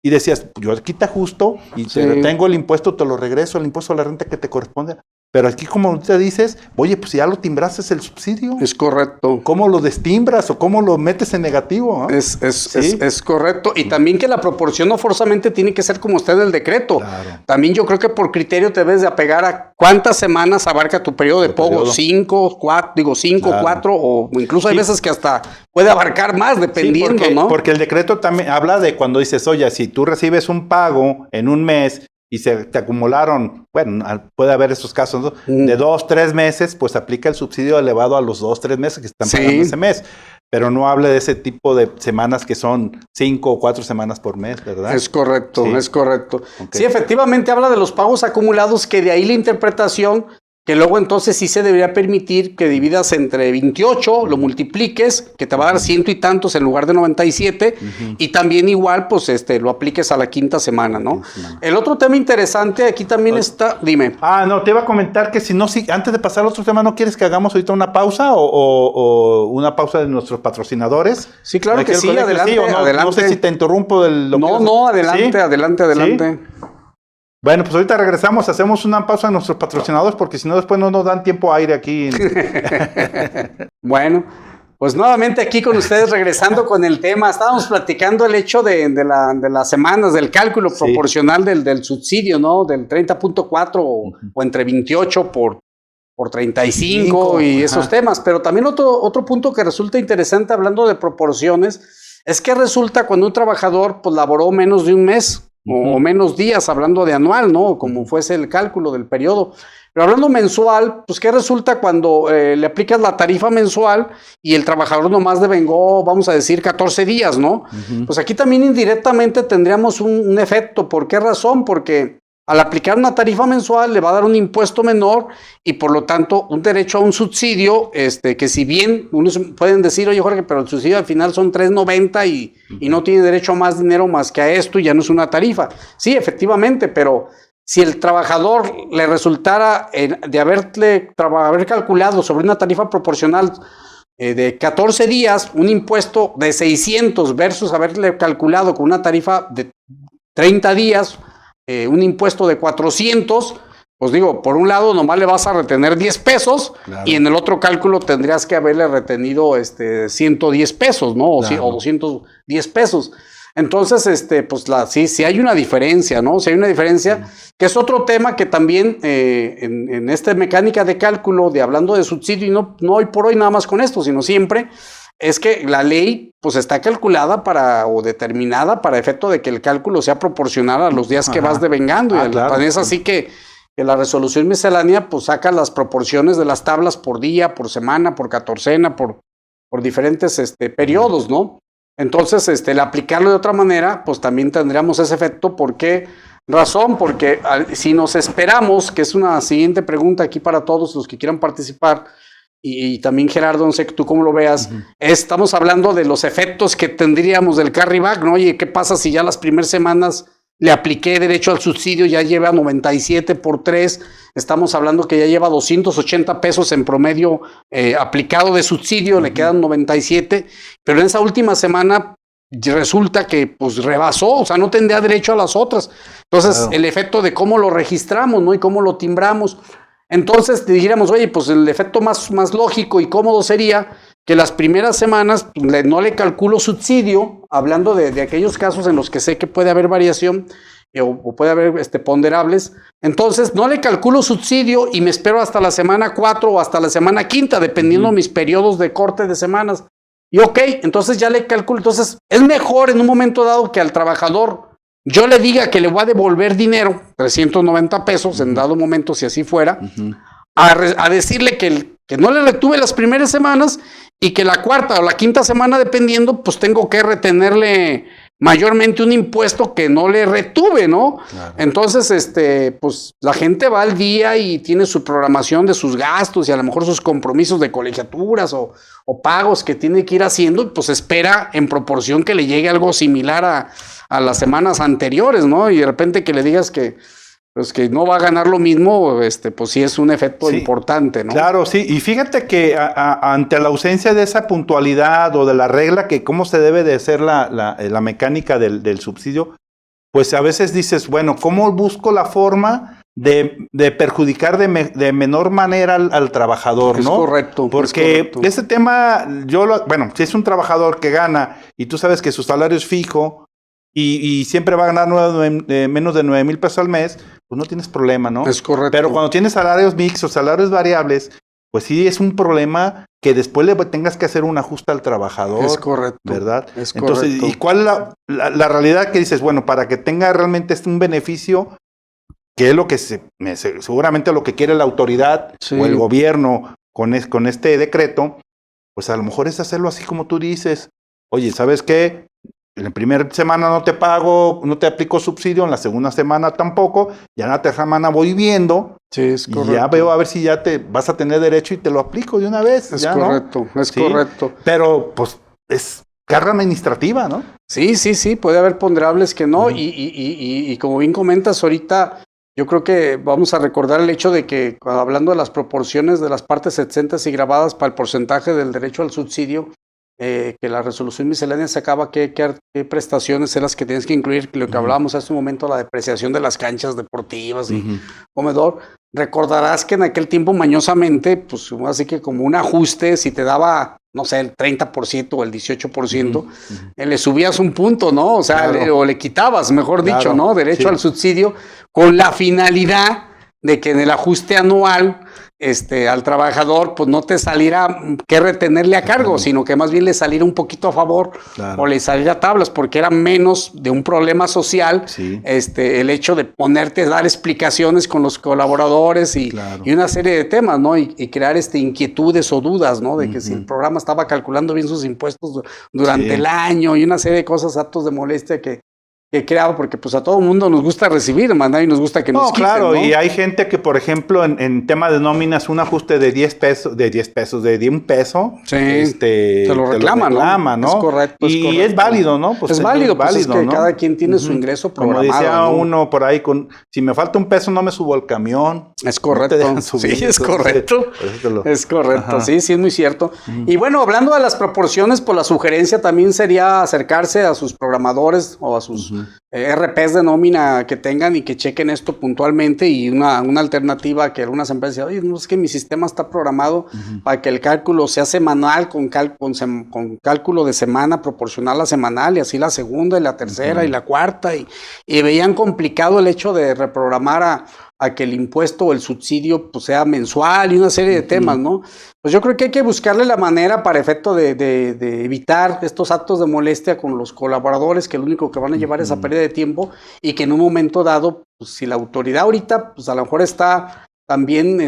y decías, yo aquí te ajusto y te retengo el impuesto, te lo regreso, el impuesto a la renta que te corresponde. Pero aquí, como te dices, oye, pues ya lo timbraste el subsidio. Es correcto. ¿Cómo lo destimbras o cómo lo metes en negativo? ¿No? Es correcto. Y también que la proporción no forzosamente tiene que ser como está en el decreto. Claro. También yo creo que por criterio te debes de apegar a cuántas semanas abarca tu periodo de pago. 5, 4, o incluso hay veces que hasta puede abarcar más, dependiendo, ¿no? Porque el decreto también habla de cuando dices, oye, si tú recibes un pago en un mes y te acumularon, bueno, puede haber esos casos, ¿no? De 2, 3 meses, pues aplica el subsidio elevado a los 2, 3 meses que están pagando ese mes. pero no habla de ese tipo de semanas que son 5 o 4 semanas por mes, ¿verdad? Es correcto, Sí. es correcto. Ok. Sí, efectivamente habla de los pagos acumulados, que de ahí la interpretación, que luego entonces sí se debería permitir que dividas entre 28, lo multipliques, que te va a dar 100 y tantos en lugar de 97, y también igual, pues lo apliques a la quinta semana, ¿no? Quinta semana. El otro tema interesante aquí también está, dime. No, te iba a comentar que si antes de pasar al otro tema, ¿no quieres que hagamos ahorita una pausa o una pausa de nuestros patrocinadores? Sí, claro ¿De que aquí al sí, colegio? adelante, Sí, o no, adelante. No sé si te interrumpo del... No, adelante, ¿Sí? adelante. Bueno, pues ahorita regresamos, hacemos una pausa a nuestros patrocinadores porque si no después no nos dan tiempo aire aquí. Bueno, pues nuevamente aquí con ustedes regresando con el tema. Estábamos platicando el hecho de las semanas, del cálculo proporcional del subsidio, ¿no? Del 30.4 o entre 28 por 35 y esos temas. Pero también otro punto que resulta interesante hablando de proporciones es que resulta cuando un trabajador pues laboró menos de un mes o menos días, hablando de anual, ¿no? Como fuese el cálculo del periodo. Pero hablando mensual, pues ¿qué resulta cuando le aplicas la tarifa mensual y el trabajador nomás devengó, vamos a decir, 14 días, ¿no? Pues aquí también indirectamente tendríamos un efecto. ¿Por qué razón? Porque al aplicar una tarifa mensual le va a dar un impuesto menor y por lo tanto un derecho a un subsidio, que si bien unos pueden decir, oye Jorge, pero el subsidio al final son $3.90 y no tiene derecho a más dinero más que a esto y ya no es una tarifa. Sí, efectivamente, pero si el trabajador le resultara de haber calculado sobre una tarifa proporcional de 14 días, un impuesto de 600 versus haberle calculado con una tarifa de 30 días, un impuesto de 400, pues digo, por un lado nomás le vas a retener 10 pesos, claro, y en el otro cálculo tendrías que haberle retenido 110 pesos, ¿no? Claro. O 210 pesos. Entonces, pues sí hay una diferencia, ¿no? Sí hay una diferencia, que es otro tema que también en esta mecánica de cálculo, hablando de subsidio, y no hoy por hoy nada más con esto, sino siempre, es que la ley pues está calculada o determinada para efecto de que el cálculo sea proporcional a los días que vas devengando. Y claro, es así que la resolución miscelánea pues saca las proporciones de las tablas por día, por semana, por catorcena, por diferentes periodos, ¿no? Entonces, el aplicarlo de otra manera, pues también tendríamos ese efecto. ¿Por qué razón? Porque si nos esperamos, que es una siguiente pregunta aquí para todos los que quieran participar, y también Gerardo, no sé tú cómo lo veas, estamos hablando de los efectos que tendríamos del carryback, ¿no? Oye, ¿qué pasa si ya las primeras semanas le apliqué derecho al subsidio, ya lleva 97 por 3, estamos hablando que ya lleva 280 pesos en promedio aplicado de subsidio, le quedan 97, pero en esa última semana resulta que pues rebasó, o sea, no tendría derecho a las otras. Entonces, claro, el efecto de cómo lo registramos, ¿no? Y cómo lo timbramos. Entonces dijéramos, oye, pues el efecto más lógico y cómodo sería que las primeras semanas no le calculo subsidio, hablando de aquellos casos en los que sé que puede haber variación o puede haber ponderables. Entonces no le calculo subsidio y me espero hasta la semana 4 o hasta la semana 5, dependiendo de mis periodos de corte de semanas. Y ok, entonces ya le calculo. Entonces es mejor en un momento dado que al trabajador yo le diga que le voy a devolver dinero, 390 pesos, en dado momento, si así fuera, a decirle que no le retuve las primeras semanas y que la cuarta o la quinta semana, dependiendo, pues tengo que retenerle mayormente un impuesto que no le retuve, ¿no? Claro. Entonces, pues la gente va al día y tiene su programación de sus gastos y a lo mejor sus compromisos de colegiaturas o pagos que tiene que ir haciendo, y pues espera en proporción que le llegue algo similar a las semanas anteriores, ¿no? Y de repente que le digas que pues que no va a ganar lo mismo, pues sí es un efecto importante, ¿no? Claro, sí, y fíjate que ante la ausencia de esa puntualidad o de la regla que cómo se debe de hacer la mecánica del subsidio, pues a veces dices, bueno, ¿cómo busco la forma de perjudicar de menor manera al trabajador, ¿no? Correcto. Porque este tema, bueno, si es un trabajador que gana y tú sabes que su salario es fijo y siempre va a ganar menos de 9,000 pesos al mes, pues no tienes problema, ¿no? Es correcto. Pero cuando tienes salarios mixtos, salarios variables, pues sí es un problema que después le tengas que hacer un ajuste al trabajador. Es correcto. ¿Verdad? Es Entonces, correcto. ¿y cuál es la realidad que dices? Bueno, para que tenga realmente un beneficio, que es lo que seguramente lo que quiere la autoridad o el gobierno con este decreto, pues a lo mejor es hacerlo así como tú dices. Oye, ¿sabes qué? En la primera semana no te pago, no te aplico subsidio, en la segunda semana tampoco, ya en la tercera semana voy viendo. Sí, es correcto. Y ya veo a ver si ya te vas a tener derecho y te lo aplico de una vez. Es ya, correcto, ¿no? Es ¿sí? correcto. Pero pues es carga administrativa, ¿no? Sí, puede haber ponderables que no, y como bien comentas ahorita, yo creo que vamos a recordar el hecho de que, hablando de las proporciones de las partes exentas y grabadas para el porcentaje del derecho al subsidio, que la resolución miscelánea sacaba qué prestaciones eran las que tienes que incluir, lo que hablábamos hace un momento, la depreciación de las canchas deportivas y comedor. Recordarás que en aquel tiempo mañosamente, pues así que como un ajuste, si te daba, no sé, el 30% o el 18%, le subías un punto, ¿no? O sea, claro. o le quitabas, mejor dicho, ¿no? Derecho sí. al subsidio, con la finalidad de que en el ajuste anual al trabajador pues no te saliera que retenerle a cargo, sino que más bien le saliera un poquito a favor, o le saliera tablas, porque era menos de un problema social, el hecho de ponerte a dar explicaciones con los colaboradores y una serie de temas, ¿no? Y crear inquietudes o dudas, ¿no? De que si el programa estaba calculando bien sus impuestos durante el año, y una serie de cosas, actos de molestia que creaba, porque pues a todo el mundo nos gusta recibir, y nos gusta que nos quiten, claro, ¿no? Y hay gente que, por ejemplo, en tema de nóminas, un ajuste de 10 pesos, de un peso, te lo reclama, ¿no? Es correcto. Y es válido, ¿no? Pues es válido, pues es que ¿no? cada quien tiene su ingreso programado. Como decía ¿no? uno por ahí, si me falta un peso no me subo al camión. Es correcto. No subir, sí, es correcto. Es correcto, sí, es muy cierto. Y bueno, hablando de las proporciones, pues la sugerencia también sería acercarse a sus programadores o a sus RPs de nómina que tengan y que chequen esto puntualmente, y una alternativa que algunas empresas dicen, oye, no es que mi sistema está programado para que el cálculo sea semanal con cálculo de semana proporcional a semanal, y así la segunda y la tercera y la cuarta, y veían complicado el hecho de reprogramar a que el impuesto o el subsidio pues sea mensual, y una serie de temas, ¿no? Pues yo creo que hay que buscarle la manera para efecto de evitar estos actos de molestia con los colaboradores, que lo único que van a llevar es a pérdida de tiempo, y que en un momento dado, pues si la autoridad ahorita, pues a lo mejor está también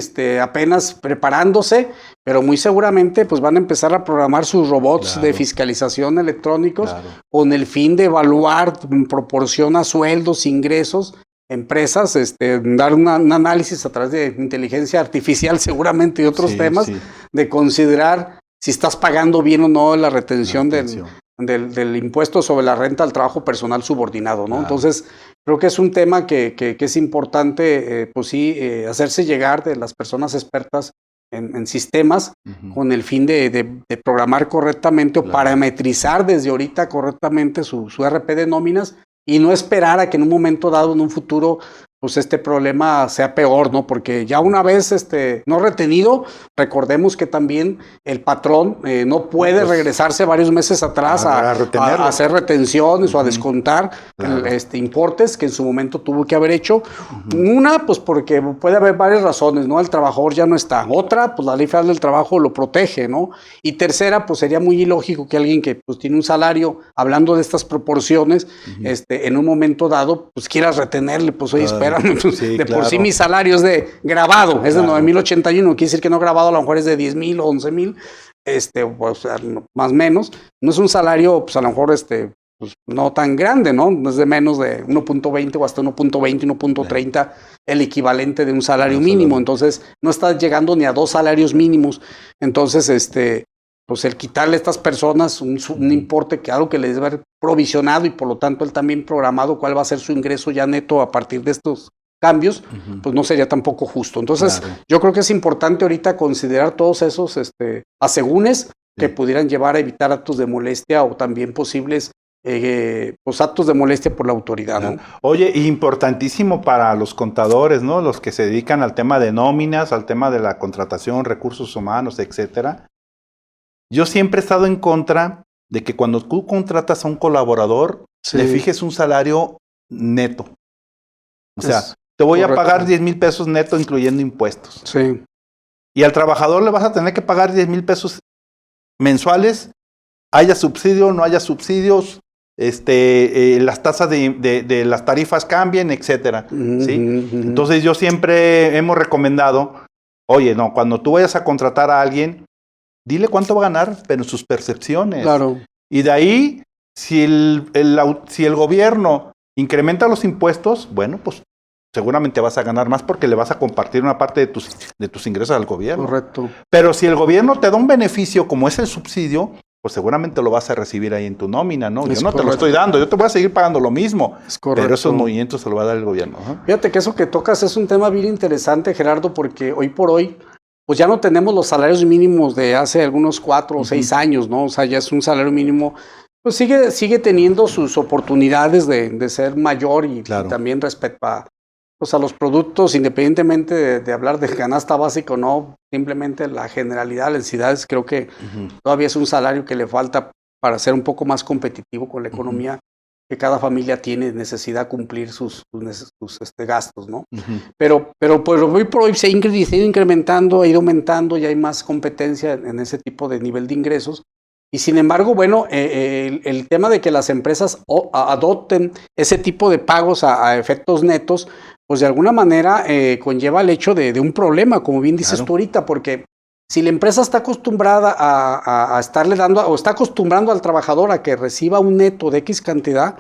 apenas preparándose, pero muy seguramente pues van a empezar a programar sus robots de fiscalización electrónicos con el fin de evaluar en proporción a sueldos, ingresos, empresas, dar un análisis a través de inteligencia artificial seguramente y otros temas, de considerar si estás pagando bien o no la retención del impuesto sobre la renta al trabajo personal subordinado, ¿no? Entonces, creo que es un tema que es importante, pues sí, hacerse llegar de las personas expertas en sistemas, con el fin de programar correctamente o parametrizar desde ahorita correctamente su RP de nóminas, y no esperar a que en un momento dado, en un futuro, pues este problema sea peor, ¿no? Porque ya una vez no retenido, recordemos que también el patrón no puede regresarse varios meses atrás a hacer retenciones o a descontar importes que en su momento tuvo que haber hecho. Una, pues porque puede haber varias razones, ¿no? El trabajador ya no está. Otra, pues la Ley Federal del Trabajo lo protege, ¿no? Y tercera, pues sería muy ilógico que alguien que pues tiene un salario, hablando de estas proporciones, en un momento dado, pues quieras retenerle, pues oye, espérame, por sí mi salario es de grabado, es de 9,081, quiere decir que no grabado a lo mejor es de 10,000 o 11,000, o sea, más o menos, no es un salario, pues a lo mejor pues no tan grande, ¿no? Es de menos de 1.20 o hasta 1.20, 1.30, el equivalente de un salario mínimo. Entonces, no estás llegando ni a 2 salarios mínimos. Entonces, pues el quitarle a estas personas un importe que algo que les debe haber provisionado, y por lo tanto él también programado cuál va a ser su ingreso ya neto a partir de estos cambios, pues no sería tampoco justo. Entonces, yo creo que es importante ahorita considerar todos esos asegúnes que pudieran llevar a evitar actos de molestia, o también posibles pues actos de molestia por la autoridad, ¿no? Oye, importantísimo para los contadores, ¿no? Los que se dedican al tema de nóminas, al tema de la contratación, recursos humanos, etcétera. Yo siempre he estado en contra de que cuando tú contratas a un colaborador, le fijes un salario neto. O sea, te voy a pagar 10,000 pesos neto, incluyendo impuestos. Sí. Y al trabajador le vas a tener que pagar 10,000 pesos mensuales, haya subsidio o no haya subsidios, las tasas de las tarifas cambien, etcétera. ¿Sí? Entonces yo siempre hemos recomendado, oye, no, cuando tú vayas a contratar a alguien, dile cuánto va a ganar, pero en sus percepciones. Claro. Y de ahí, si el gobierno incrementa los impuestos, bueno, pues seguramente vas a ganar más porque le vas a compartir una parte de tus ingresos al gobierno. Correcto. Pero si el gobierno te da un beneficio como es el subsidio, pues seguramente lo vas a recibir ahí en tu nómina, ¿no? Yo no te lo estoy dando, yo te voy a seguir pagando lo mismo. Es correcto. Pero esos movimientos se lo va a dar el gobierno. Fíjate que eso que tocas es un tema bien interesante, Gerardo, porque hoy por hoy, pues ya no tenemos los salarios mínimos de hace algunos 4 o 6 años, ¿no? O sea, ya es un salario mínimo, pues sigue teniendo sus oportunidades de ser mayor y también respecto a los productos, independientemente de hablar de canasta básica o no, simplemente la generalidad, las necesidades, creo que todavía es un salario que le falta para ser un poco más competitivo con la economía que cada familia tiene necesidad de cumplir sus gastos, ¿no? Pero pues hoy por hoy se ha ido incrementando, ha ido aumentando, ya hay más competencia en ese tipo de nivel de ingresos. Y sin embargo, bueno, el tema de que las empresas adopten ese tipo de pagos a efectos netos, pues de alguna manera conlleva el hecho de un problema, como bien dices tú ahorita, porque si la empresa está acostumbrada a estarle dando, o está acostumbrando al trabajador a que reciba un neto de X cantidad,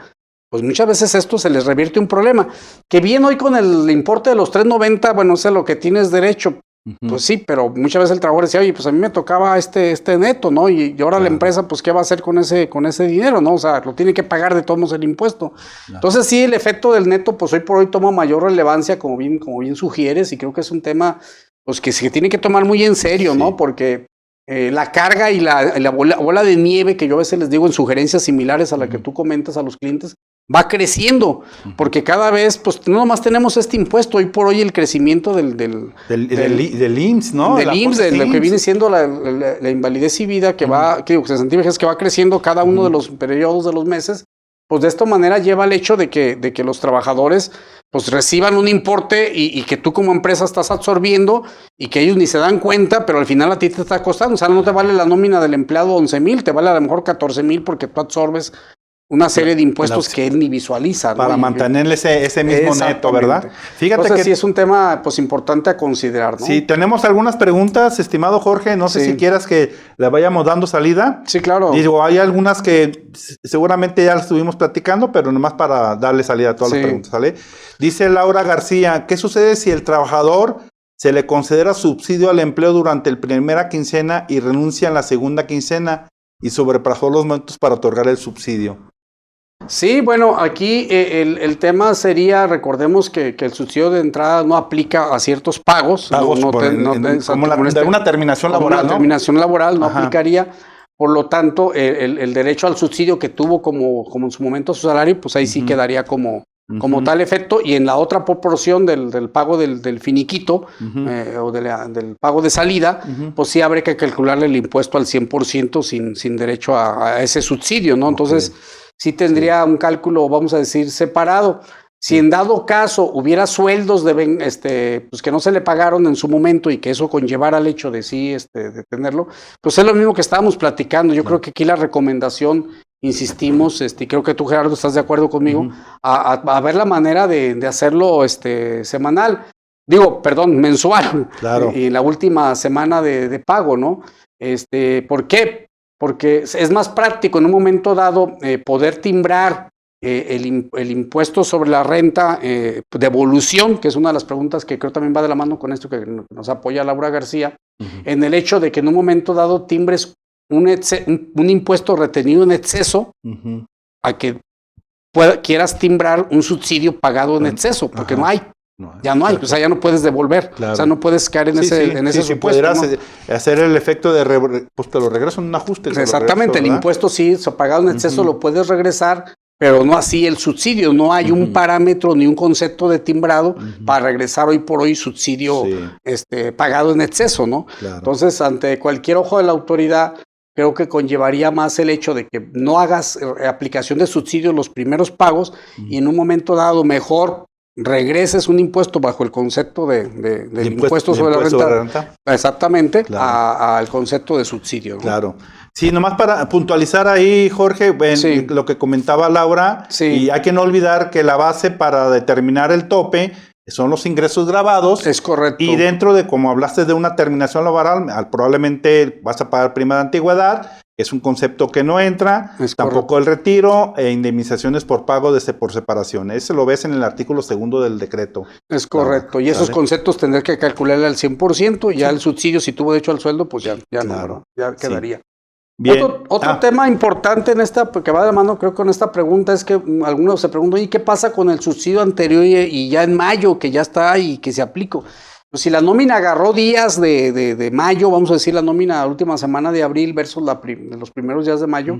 pues muchas veces esto se les revierte un problema. Que bien hoy con el importe de los $3.90, bueno, sé lo que tienes derecho. Pues sí, pero muchas veces el trabajador decía, oye, pues a mí me tocaba este neto, ¿no? Y ahora la empresa, pues, ¿qué va a hacer con ese dinero, no? O sea, lo tiene que pagar de todos modos el impuesto. Entonces, sí, el efecto del neto, pues, hoy por hoy toma mayor relevancia, como bien sugieres, y creo que es un tema, pues, que se tiene que tomar muy en serio, ¿no? Porque la carga y la bola de nieve, que yo a veces les digo en sugerencias similares a la que tú comentas a los clientes, va creciendo, porque cada vez, pues no nomás tenemos este impuesto, hoy por hoy el crecimiento del IMSS, ¿no? Del IMSS, de lo que viene siendo la invalidez y vida, que va, que va creciendo cada uno de los periodos de los meses, pues de esta manera lleva al hecho de que los trabajadores pues reciban un importe y que tú como empresa estás absorbiendo y que ellos ni se dan cuenta, pero al final a ti te está costando. O sea, no te vale la nómina del empleado 11,000, te vale a lo mejor 14,000 porque tú absorbes una serie de impuestos que él ni visualiza, ¿no? Para mantenerle ese mismo neto, ¿verdad? Fíjate que sí es un tema pues importante a considerar, ¿no? Sí, tenemos algunas preguntas, estimado Jorge, no sé si quieras que le vayamos dando salida. Sí, claro. Digo, hay algunas que seguramente ya las estuvimos platicando, pero nomás para darle salida a todas las preguntas, ¿sale? Dice Laura García, ¿qué sucede si el trabajador se le considera subsidio al empleo durante la primera quincena y renuncia en la segunda quincena y sobrepasó los momentos para otorgar el subsidio? Sí, bueno, aquí el tema sería, recordemos que el subsidio de entrada no aplica a ciertos pagos. Como de una terminación laboral, ¿no? Terminación laboral no aplicaría. Por lo tanto, el derecho al subsidio que tuvo como en su momento su salario, pues ahí sí quedaría como tal efecto. Y en la otra proporción del pago del finiquito o del pago de salida, pues sí habría que calcularle el impuesto al 100% sin derecho a ese subsidio, ¿no? Entonces, sí tendría un cálculo, vamos a decir, separado. Si en dado caso hubiera sueldos pues que no se le pagaron en su momento y que eso conllevara al hecho de de tenerlo, pues es lo mismo que estábamos platicando. Yo creo que aquí la recomendación, insistimos, y creo que tú, Gerardo, estás de acuerdo conmigo, a ver la manera de hacerlo semanal. Mensual. Claro. Y la última semana de pago, ¿no? ¿Por qué? Porque es más práctico en un momento dado poder timbrar el impuesto sobre la renta de evolución, que es una de las preguntas que creo también va de la mano con esto que nos apoya Laura García, en el hecho de que en un momento dado timbres un impuesto retenido en exceso a que quieras timbrar un subsidio pagado en exceso, porque no hay. Ya no hay, o sea, ya no puedes devolver, o sea, no puedes caer en ese supuesto. Podrás hacer el efecto de, pues te lo regreso en un ajuste. Exactamente, el impuesto pagado en exceso lo puedes regresar, pero no así el subsidio. No hay un parámetro ni un concepto de timbrado para regresar hoy por hoy subsidio pagado en exceso, ¿no? Claro. Entonces, ante cualquier ojo de la autoridad, creo que conllevaría más el hecho de que no hagas aplicación de subsidio en los primeros pagos y en un momento dado mejor regreses un impuesto bajo el concepto del impuesto sobre la renta. Exactamente, claro. Al concepto de subsidio, ¿no? Claro. Sí, nomás para puntualizar ahí, Jorge, lo que comentaba Laura, y hay que no olvidar que la base para determinar el tope son los ingresos grabados. Es correcto. Y dentro de, como hablaste de una terminación laboral, probablemente vas a pagar prima de antigüedad, es un concepto que no entra, tampoco el retiro e indemnizaciones por pago por separación. Ese lo ves en el artículo 2 del decreto. Es correcto. Y esos conceptos tendrás que calcularle al 100%, ya el subsidio, si tuvo derecho al sueldo, pues ya no, ya quedaría. Sí. Bien. Otro tema importante en esta, que va de mano creo con esta pregunta, es que algunos se preguntan, ¿y qué pasa con el subsidio anterior y ya en mayo, que ya está y que se aplicó? Pues si la nómina agarró días de mayo, vamos a decir la nómina la última semana de abril versus los primeros días de mayo,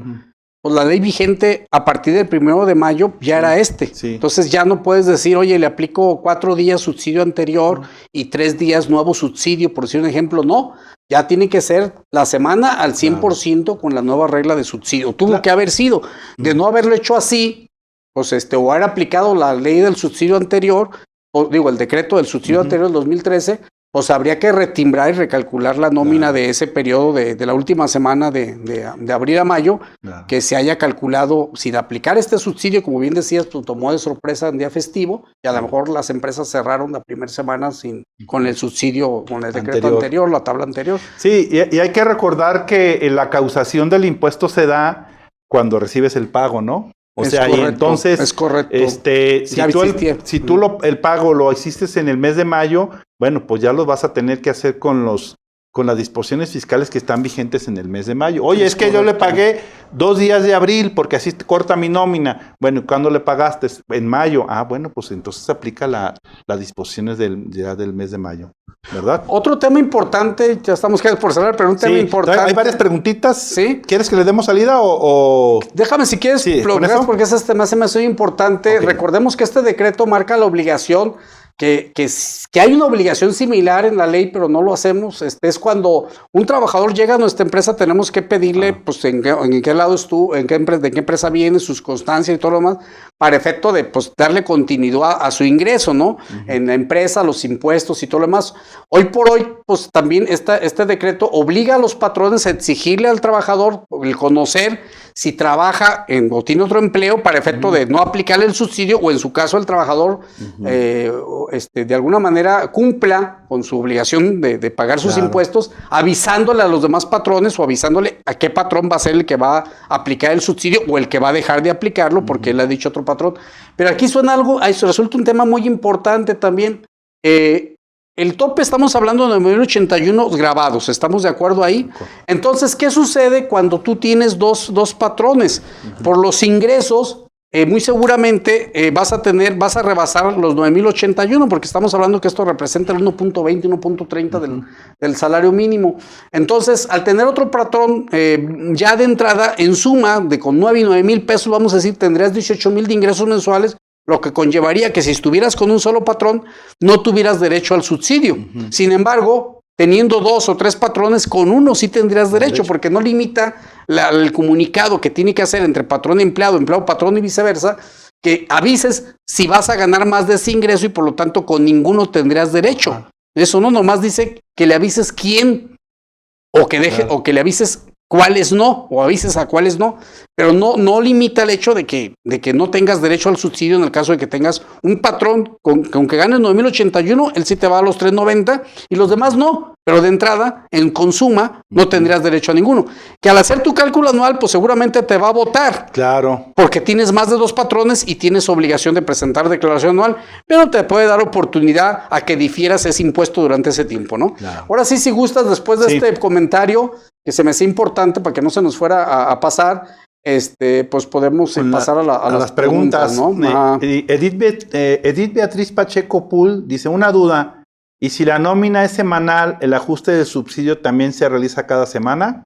pues la ley vigente a partir del 1 de mayo ya era Sí. Entonces ya no puedes decir, oye, le aplico 4 días subsidio anterior y 3 días nuevo subsidio, por decir un ejemplo. No, ya tiene que ser la semana al 100% con la nueva regla de subsidio. Tuvo que haber sido. De no haberlo hecho así, pues o haber aplicado la ley del subsidio anterior, el decreto del subsidio anterior del 2013, pues habría que retimbrar y recalcular la nómina de ese periodo de la última semana de abril a mayo, que se haya calculado sin aplicar este subsidio, como bien decías, pues tomó de sorpresa en día festivo, y a lo mejor las empresas cerraron la primera semana con el subsidio, con el decreto anterior, la tabla anterior. Sí, y hay que recordar que la causación del impuesto se da cuando recibes el pago, ¿no? O sea, correcto, y entonces, es correcto. Si tú el pago lo hiciste en el mes de mayo, bueno, pues ya lo vas a tener que hacer con las disposiciones fiscales que están vigentes en el mes de mayo. Oye, es que correcto. Yo le pagué 2 días de abril porque así te corta mi nómina. Bueno, ¿cuándo le pagaste? En mayo. Ah, bueno, pues entonces se aplica las disposiciones ya del mes de mayo, ¿verdad? Otro tema importante, ya estamos casi por cerrar, pero un tema importante. Hay varias preguntitas. ¿Sí? ¿Quieres que le demos salida o...? Déjame si quieres, porque ese tema se me hace importante. Okay. Recordemos que este decreto marca la obligación que hay una obligación similar en la ley, pero no lo hacemos. Es cuando un trabajador llega a nuestra empresa, tenemos que pedirle, pues, en qué lado estuvo, de qué empresa viene, sus constancias y todo lo demás, para efecto de, pues, darle continuidad a su ingreso, ¿no? En la empresa, los impuestos y todo lo demás. Hoy por hoy, pues, también este decreto obliga a los patrones a exigirle al trabajador el conocer si trabaja o tiene otro empleo para efecto de no aplicarle el subsidio, o en su caso el trabajador de alguna manera cumpla con su obligación de pagar sus impuestos, avisándole a los demás patrones o avisándole a qué patrón va a ser el que va a aplicar el subsidio o el que va a dejar de aplicarlo porque le ha dicho otro patrón. Pero aquí suena algo, resulta un tema muy importante también. El tope, estamos hablando de 9.081 grabados, ¿estamos de acuerdo ahí? Entonces, ¿qué sucede cuando tú tienes dos patrones? Por los ingresos, muy seguramente vas a rebasar los 9.081, porque estamos hablando que esto representa el 1.20, 1.30 del salario mínimo. Entonces, al tener otro patrón, ya de entrada, en suma, con 9 y 9,000 pesos, vamos a decir, tendrías 18,000 de ingresos mensuales, lo que conllevaría que si estuvieras con un solo patrón, no tuvieras derecho al subsidio. Sin embargo, teniendo 2 o 3 patrones, con uno sí tendrías derecho, porque no limita el comunicado que tiene que hacer entre patrón y empleado, patrón y viceversa, que avises si vas a ganar más de ese ingreso y por lo tanto con ninguno tendrías derecho. Eso no, nomás dice que le avises quién, o que le avises cuáles no, o avises a cuáles no, pero no limita el hecho de que no tengas derecho al subsidio en el caso de que tengas un patrón con que ganes 9.081, él sí te va a los 390 y los demás no, pero de entrada, en consuma, no tendrías derecho a ninguno. Que al hacer tu cálculo anual, pues seguramente te va a votar. Claro. Porque tienes más de 2 patrones y tienes obligación de presentar declaración anual, pero te puede dar oportunidad a que difieras ese impuesto durante ese tiempo, ¿no? Claro. Ahora sí, si gustas, después de este comentario, que se me hace importante para que no se nos fuera a pasar, pues podemos pasar a las preguntas, ¿no? Edith Beatriz Pacheco Pool dice, una duda, ¿y si la nómina es semanal, el ajuste del subsidio también se realiza cada semana?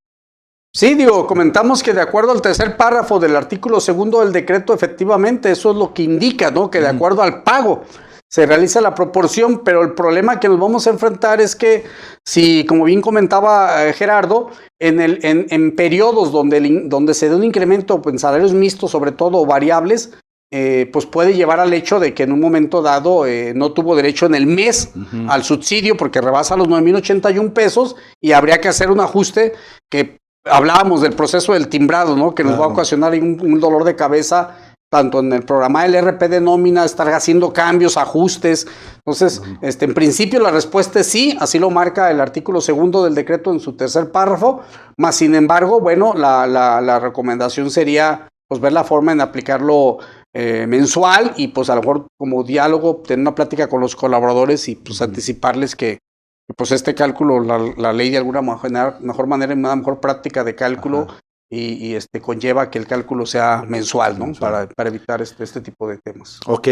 Sí, comentamos que de acuerdo al tercer párrafo del artículo 2 del decreto, efectivamente, eso es lo que indica, ¿no? Que de acuerdo al pago se realiza la proporción, pero el problema que nos vamos a enfrentar es que si, como bien comentaba Gerardo, en periodos donde se dé un incremento en salarios mixtos, sobre todo variables, pues puede llevar al hecho de que en un momento dado no tuvo derecho en el mes al subsidio porque rebasa los 9.081 pesos y habría que hacer un ajuste que hablábamos del proceso del timbrado, ¿no? Que nos va a ocasionar un dolor de cabeza tanto en el programa del RP de nómina, estar haciendo cambios, ajustes. Entonces, en principio la respuesta es sí, así lo marca el artículo 2 del decreto en su tercer párrafo, más sin embargo, bueno, la recomendación sería pues ver la forma en aplicarlo mensual y pues a lo mejor como diálogo, tener una plática con los colaboradores y pues anticiparles que pues este cálculo, la ley de alguna mejor manera, una mejor práctica de cálculo y conlleva que el cálculo sea mensual, ¿no? Para evitar este tipo de temas. Ok,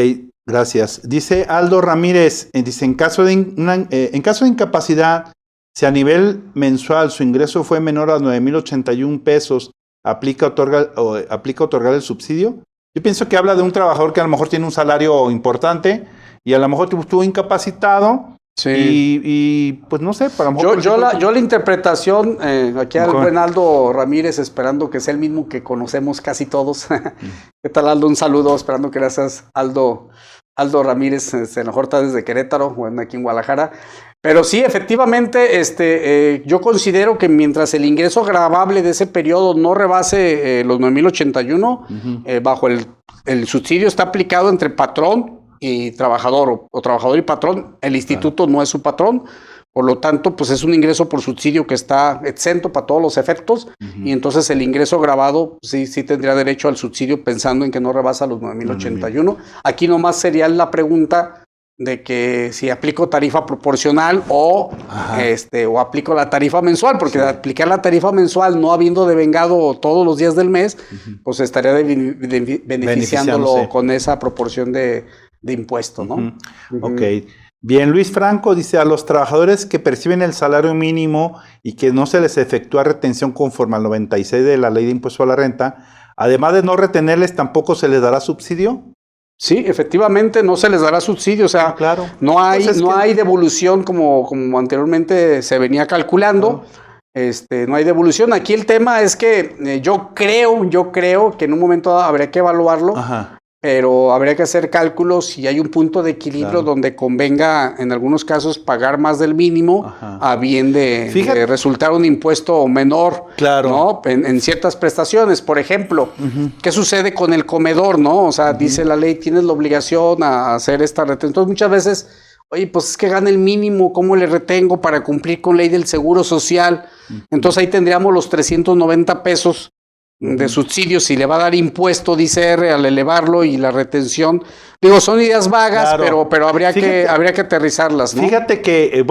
gracias. Dice Aldo Ramírez, dice, en caso de incapacidad, si a nivel mensual su ingreso fue menor a 9,081 pesos, ¿aplica otorgar el subsidio? Yo pienso que habla de un trabajador que a lo mejor tiene un salario importante y a lo mejor estuvo incapacitado. Sí. Y pues no sé, para lo mejor... Yo la interpretación, aquí al buen Aldo Ramírez, esperando que sea el mismo que conocemos casi todos. ¿Qué tal, Aldo? Un saludo, esperando que gracias, Aldo Ramírez, a lo mejor está desde Querétaro, bueno, aquí en Guadalajara. Pero sí, efectivamente, yo considero que mientras el ingreso gravable de ese periodo no rebase los 9,081, bajo el subsidio está aplicado entre patrón y trabajador, o trabajador y patrón. El instituto no es su patrón, por lo tanto, pues es un ingreso por subsidio que está exento para todos los efectos, y entonces el ingreso gravado sí tendría derecho al subsidio pensando en que no rebasa los 9,081. Aquí nomás sería la pregunta de que si aplico tarifa proporcional o aplico la tarifa mensual, porque aplicar la tarifa mensual no habiendo devengado todos los días del mes, pues estaría beneficiándolo con esa proporción de impuesto, ¿no? Ok. Bien, Luis Franco dice, a los trabajadores que perciben el salario mínimo y que no se les efectúa retención conforme al 96 de la Ley de Impuesto a la Renta, además de no retenerles, ¿tampoco se les dará subsidio? Sí, efectivamente no se les dará subsidio, o sea, claro. no hay devolución como anteriormente se venía calculando. No hay devolución. Aquí el tema es que yo creo que en un momento habría que evaluarlo. Pero habría que hacer cálculos y hay un punto de equilibrio donde convenga en algunos casos pagar más del mínimo a bien de resultar un impuesto menor, ¿no? En ciertas prestaciones. Por ejemplo, ¿qué sucede con el comedor, no? O sea, dice la ley, tienes la obligación a hacer esta retención. Entonces muchas veces, oye, pues es que gana el mínimo, ¿cómo le retengo para cumplir con ley del Seguro Social? Entonces ahí tendríamos los 390 pesos de subsidio, si le va a dar impuesto, dice R, al elevarlo, y la retención. Digo, son ideas vagas, pero habría que aterrizarlas, ¿no? Fíjate que,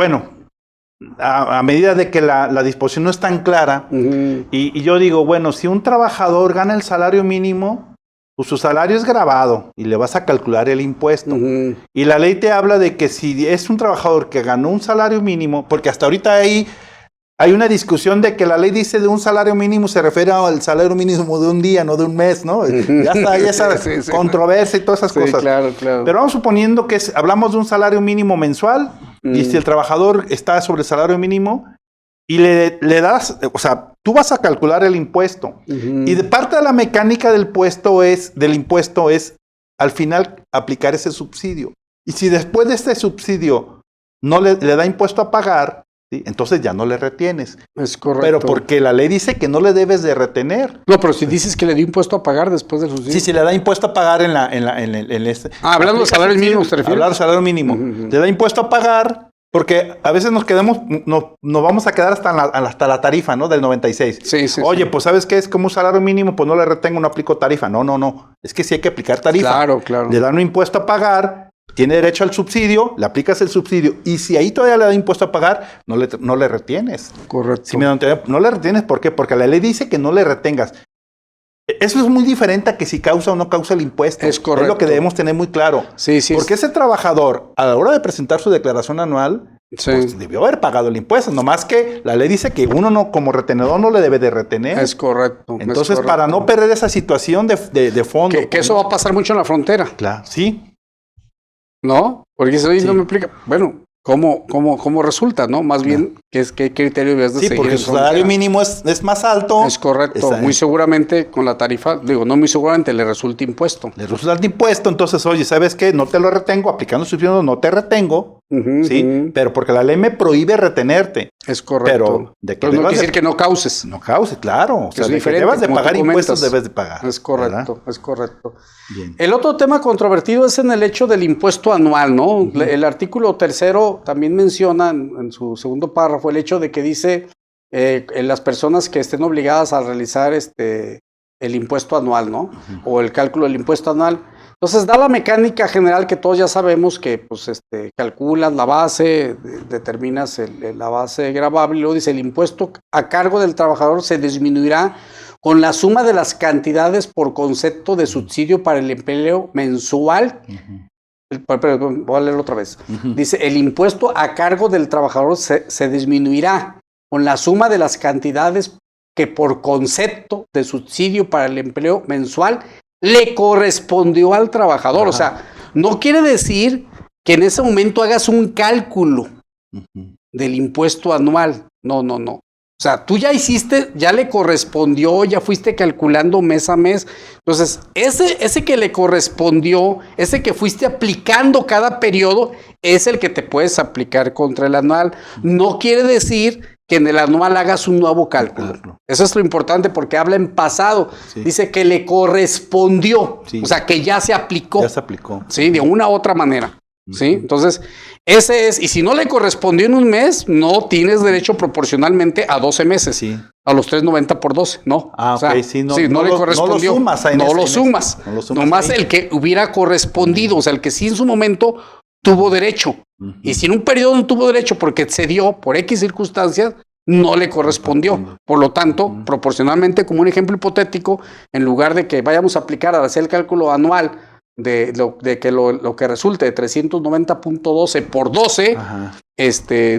a medida de que la disposición no es tan clara, y yo digo, bueno, si un trabajador gana el salario mínimo, pues su salario es gravado y le vas a calcular el impuesto. Y la ley te habla de que si es un trabajador que ganó un salario mínimo, porque hasta ahorita hay una discusión de que la ley dice de un salario mínimo se refiere al salario mínimo de un día, no de un mes, ¿no? Ya está ahí esa controversia y todas esas cosas. Claro. Pero vamos suponiendo que hablamos de un salario mínimo mensual y si el trabajador está sobre el salario mínimo y le das, o sea, tú vas a calcular el impuesto y de parte de la mecánica del impuesto es al final aplicar ese subsidio. Y si después de este subsidio no le da impuesto a pagar, ¿sí? Entonces ya no le retienes. Es correcto. Pero porque la ley dice que no le debes de retener. No, pero si dices que le dio impuesto a pagar después del subsidio. Sí, si le da impuesto a pagar en hablando de salario mínimo, ¿te refieres? Hablar de salario mínimo. Le da impuesto a pagar porque a veces nos vamos a quedar hasta la tarifa, ¿no? Del 96. Sí. Oye, pues ¿sabes qué? Es como un salario mínimo, pues no le retengo, no aplico tarifa. No. Es que sí hay que aplicar tarifa. Claro. Le dan un impuesto a pagar. Tiene derecho al subsidio, le aplicas el subsidio y si ahí todavía le da impuesto a pagar, no le retienes. Correcto. Si no le retienes, ¿por qué? Porque la ley dice que no le retengas. Eso es muy diferente a que si causa o no causa el impuesto. Es correcto. Es lo que debemos tener muy claro. Sí. Porque ese trabajador, a la hora de presentar su declaración anual, pues debió haber pagado el impuesto. Nomás que la ley dice que uno como retenedor no le debe de retener. Es correcto. Entonces, para no perder esa situación de fondo. Que eso va a pasar mucho en la frontera. Claro, sí. ¿No? Porque eso no me explica. Bueno, ¿cómo resulta, no? Más bien, ¿qué criterio debes de seguir? Sí, porque su salario mínimo es más alto. Es correcto. Muy seguramente con la tarifa, no muy seguramente le resulta impuesto. Le resulta impuesto, entonces, oye, ¿sabes qué? No te lo retengo, aplicando subsidio no te retengo, ¿sí? Pero porque la ley me prohíbe retenerte. Es correcto. Pero de que pero no quiere decir que no causes. No causes, claro. O sea, es de diferente, que debas de como pagar tú impuestos, comentas. debes de pagar. Es correcto, ¿verdad? es correcto. Bien. El otro tema controvertido es en el hecho del impuesto anual, ¿no? El artículo 3 también menciona en su segundo párrafo el hecho de que dice las personas que estén obligadas a realizar el impuesto anual, ¿no? O el cálculo del impuesto anual. Entonces da la mecánica general que todos ya sabemos que pues calculas la base, determinas la base gravable y luego dice el impuesto a cargo del trabajador se disminuirá con la suma de las cantidades por concepto de subsidio para el empleo mensual. Perdón, voy a leerlo otra vez. Dice el impuesto a cargo del trabajador se disminuirá con la suma de las cantidades que por concepto de subsidio para el empleo mensual le correspondió al trabajador. O sea, no quiere decir que en ese momento hagas un cálculo del impuesto anual. No. O sea, tú ya hiciste, ya le correspondió, ya fuiste calculando mes a mes. Entonces, ese que le correspondió, ese que fuiste aplicando cada periodo, es el que te puedes aplicar contra el anual. No quiere decir que en el anual hagas un nuevo cálculo. Eso es lo importante porque habla en pasado. Sí. Dice que le correspondió, sí. O sea, que ya se aplicó. Ya se aplicó. Sí, de una u otra manera. ¿Sí? Entonces, ese es, y si no le correspondió en un mes, no tienes derecho proporcionalmente a 12 meses. Sí. A los 3.90 por 12, ¿no? Ah, o sea, ok, sí, no le correspondió. No lo sumas. Nomás el que hubiera correspondido, o sea, el que sí en su momento tuvo derecho. Y si en un periodo no tuvo derecho porque excedió por X circunstancias, no le correspondió. Por lo tanto, proporcionalmente, como un ejemplo hipotético, en lugar de que vayamos a aplicar a hacer el cálculo anual de que lo que resulte de 390.12 por 12,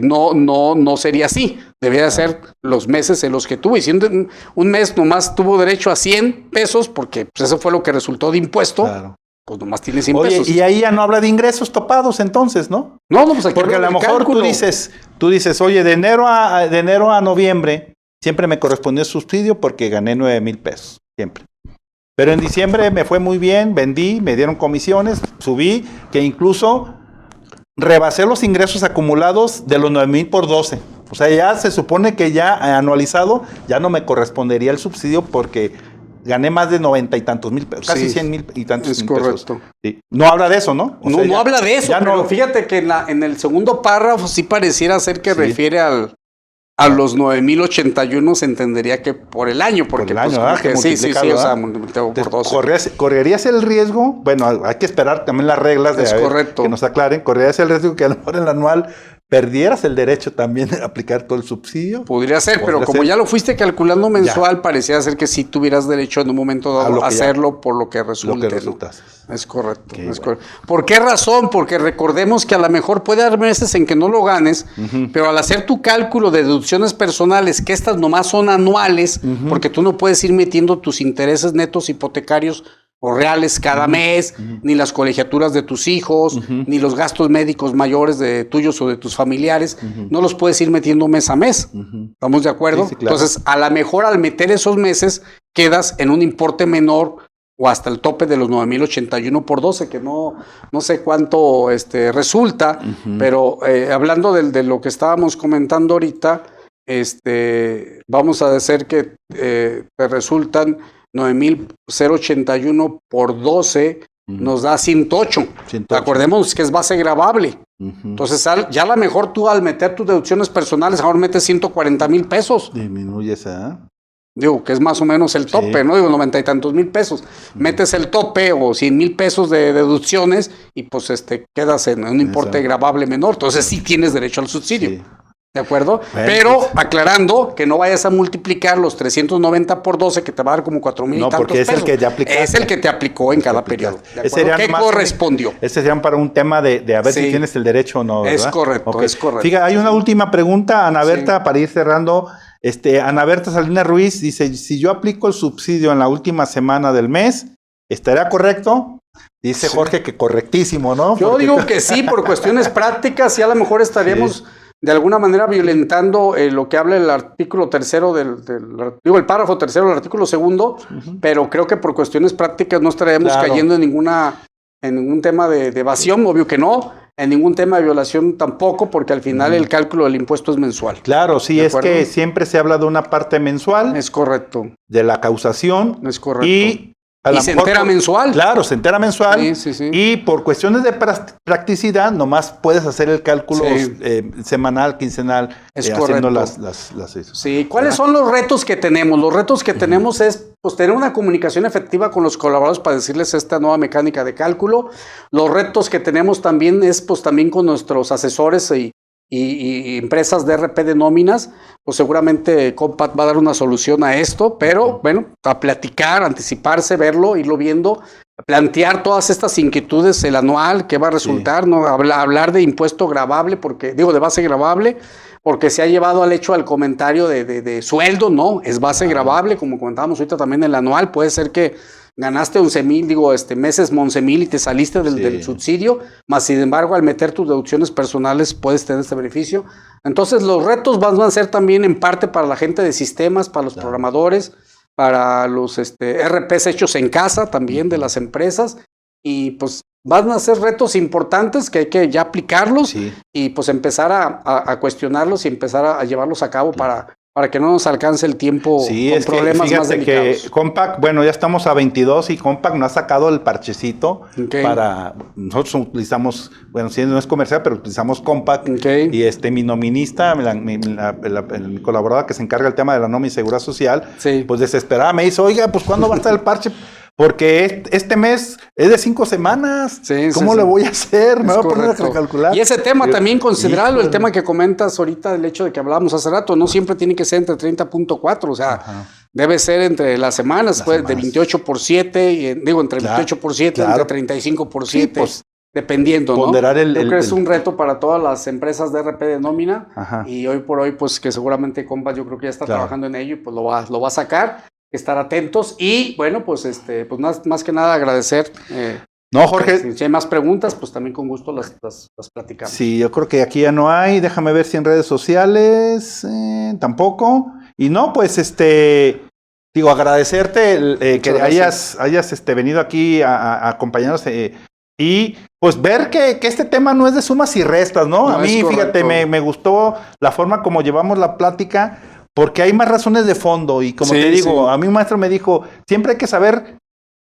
no sería así. Debería ser los meses en los que tuvo. Y si un mes nomás tuvo derecho a 100 pesos, porque pues, eso fue lo que resultó de impuesto, claro. Pues nomás tiene 100 pesos. Y ahí ya no habla de ingresos topados entonces, ¿no? No, pues aquí porque a lo mejor tú dices, oye, de enero a noviembre siempre me correspondió subsidio porque gané 9,000 pesos, siempre. Pero en diciembre me fue muy bien, vendí, me dieron comisiones, subí, que incluso rebasé los ingresos acumulados de los 9,000 por 12. O sea, ya se supone que ya anualizado ya no me correspondería el subsidio porque gané más de 90 y tantos mil pesos, casi 100,000 y tantos mil pesos. Es correcto. Sí. No habla de eso, ¿no? No habla de eso, pero fíjate que en el segundo párrafo sí pareciera ser que refiere a los 9,081, se entendería que por el año, porque por el año, sí, o sea, multiplicado por 12. ¿Correrías el riesgo? Bueno, hay que esperar también las reglas que nos aclaren. ¿Correrías el riesgo que a lo mejor en el anual perdieras el derecho también de aplicar todo el subsidio? Podría ser, pero como ya lo fuiste calculando mensual, parecía ser que sí tuvieras derecho en un momento dado a hacerlo por lo que resulte. ¿No? Es correcto. ¿Por qué razón? Porque recordemos que a lo mejor puede haber meses en que no lo ganes, pero al hacer tu cálculo de deducciones personales, que estas nomás son anuales, porque tú no puedes ir metiendo tus intereses netos hipotecarios o reales cada mes, ni las colegiaturas de tus hijos, ni los gastos médicos mayores de tuyos o de tus familiares, no los puedes ir metiendo mes a mes. ¿Estamos de acuerdo? Sí, claro. Entonces, a lo mejor al meter esos meses, quedas en un importe menor o hasta el tope de los 9,081 por 12, que no sé cuánto resulta, pero hablando de lo que estábamos comentando ahorita, vamos a decir que te resultan 9,081 por 12 nos da 108. Acordemos que es base gravable. Entonces, ya a lo mejor tú al meter tus deducciones personales, ahora metes 140,000 pesos. Disminuye esa. Digo, que es más o menos el tope, ¿no? Digo, 90 y tantos mil pesos. Metes el tope o 100,000 pesos de deducciones y pues quedas en un importe gravable menor. Entonces, sí tienes derecho al subsidio. Sí. ¿De acuerdo? Bueno, pero aclarando que no vayas a multiplicar los 390 por 12, que te va a dar como 4,000 y tantos pesos. No, porque es el que ya aplicaste. Es el que te aplicó en cada periodo. ¿Qué correspondió? Ese sería para un tema de a ver si tienes el derecho o no, ¿verdad? Es correcto, es correcto. Fíjate, hay una última pregunta, Ana Berta, para ir cerrando. Ana Berta Salinas Ruiz dice, si yo aplico el subsidio en la última semana del mes, ¿estaría correcto? Dice Jorge que correctísimo, ¿no? Yo digo que sí, por cuestiones prácticas, y a lo mejor estaríamos de alguna manera violentando lo que habla el artículo 3 el párrafo 3 del artículo 2, pero creo que por cuestiones prácticas no estaríamos cayendo en ningún tema de evasión, obvio que no. en ningún tema de violación tampoco, porque al final el cálculo del impuesto es mensual. Claro, sí, ¿De es acuerdo? que siempre se habla de una parte mensual, Es correcto. de la causación, Es correcto. y a Y lo se mejor entera mensual. Claro, se entera mensual. Sí, sí, sí. Y por cuestiones de practicidad, nomás puedes hacer el cálculo Sí. semanal, quincenal, Es haciendo correcto. las Sí, ¿cuáles son los retos que tenemos? Los retos que tenemos es pues, tener una comunicación efectiva con los colaboradores para decirles esta nueva mecánica de cálculo. Los retos que tenemos también es pues también con nuestros asesores y empresas de RP de nóminas, pues seguramente Compact va a dar una solución a esto, pero bueno, a platicar, anticiparse, verlo, irlo viendo, plantear todas estas inquietudes, el anual, qué va a resultar, ¿no? Hablar de impuesto gravable, porque digo de base gravable, porque se ha llevado al hecho al comentario de sueldo, ¿no? Es base gravable, como comentábamos ahorita también el anual, puede ser que ganaste 11,000, meses 11,000 y te saliste del subsidio, más sin embargo al meter tus deducciones personales puedes tener este beneficio. Entonces los retos van a ser también en parte para la gente de sistemas, para los programadores, para los RPs hechos en casa también de las empresas, y pues van a ser retos importantes que hay que ya aplicarlos y pues empezar a cuestionarlos y empezar a llevarlos a cabo para que no nos alcance el tiempo con problemas más delicados. Que Compact, bueno, ya estamos a 22 y Compact no ha sacado el parchecito para... Nosotros utilizamos, bueno, sí, no es comercial, pero utilizamos Compact y mi nominista, mi colaboradora que se encarga del tema de la nómina y seguridad social, pues desesperada me dice, oiga, pues ¿cuándo va a estar el parche? Porque este mes es de 5 semanas. ¿Cómo le voy a hacer? Me voy a poner a calcular. Y ese tema también considerarlo, el tema que comentas ahorita, el hecho de que hablábamos hace rato, no siempre tiene que ser entre 30.4, o sea, debe ser entre las semanas, pues, de 28 por 7, entre 28 por 7, entre 35 por 7. Pues, dependiendo, ¿no? Yo creo que es un reto para todas las empresas de RP de nómina y hoy por hoy, pues que seguramente Compact yo creo que ya está trabajando en ello y pues lo va a sacar. Estar atentos y bueno, pues pues más que nada agradecer. No, Jorge. Si hay más preguntas, pues también con gusto las platicamos. Sí, yo creo que aquí ya no hay. Déjame ver si en redes sociales tampoco. Y no, pues agradecerte que hayas venido aquí a acompañarnos y pues ver que este tema no es de sumas y restas, ¿no? A mí, fíjate, me gustó la forma como llevamos la plática. Porque hay más razones de fondo y como te digo, a mí un maestro me dijo, siempre hay que saber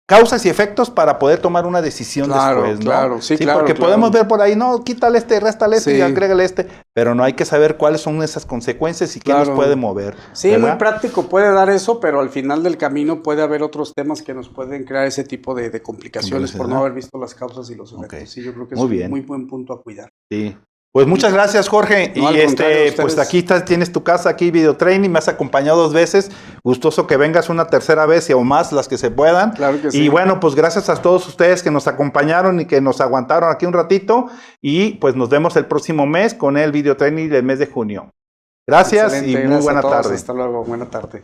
causas y efectos para poder tomar una decisión después, ¿no? Claro, porque podemos ver por ahí, no, quítale réstale y agrégale pero no hay que saber cuáles son esas consecuencias y qué nos puede mover. Sí, ¿verdad? Muy práctico puede dar eso, pero al final del camino puede haber otros temas que nos pueden crear ese tipo de complicaciones por no haber visto las causas y los efectos. Sí, yo creo que es un muy buen punto a cuidar. Sí. Pues muchas gracias, Jorge. No, y pues aquí tienes tu casa, aquí Video Training, me has acompañado 2 veces. Gustoso que vengas una tercera vez o más, las que se puedan. Claro que sí. Y bueno, pues gracias a todos ustedes que nos acompañaron y que nos aguantaron aquí un ratito. Y pues nos vemos el próximo mes con el Video Training del mes de junio. Gracias. Excelente, y muy buena tarde. Hasta luego, buena tarde.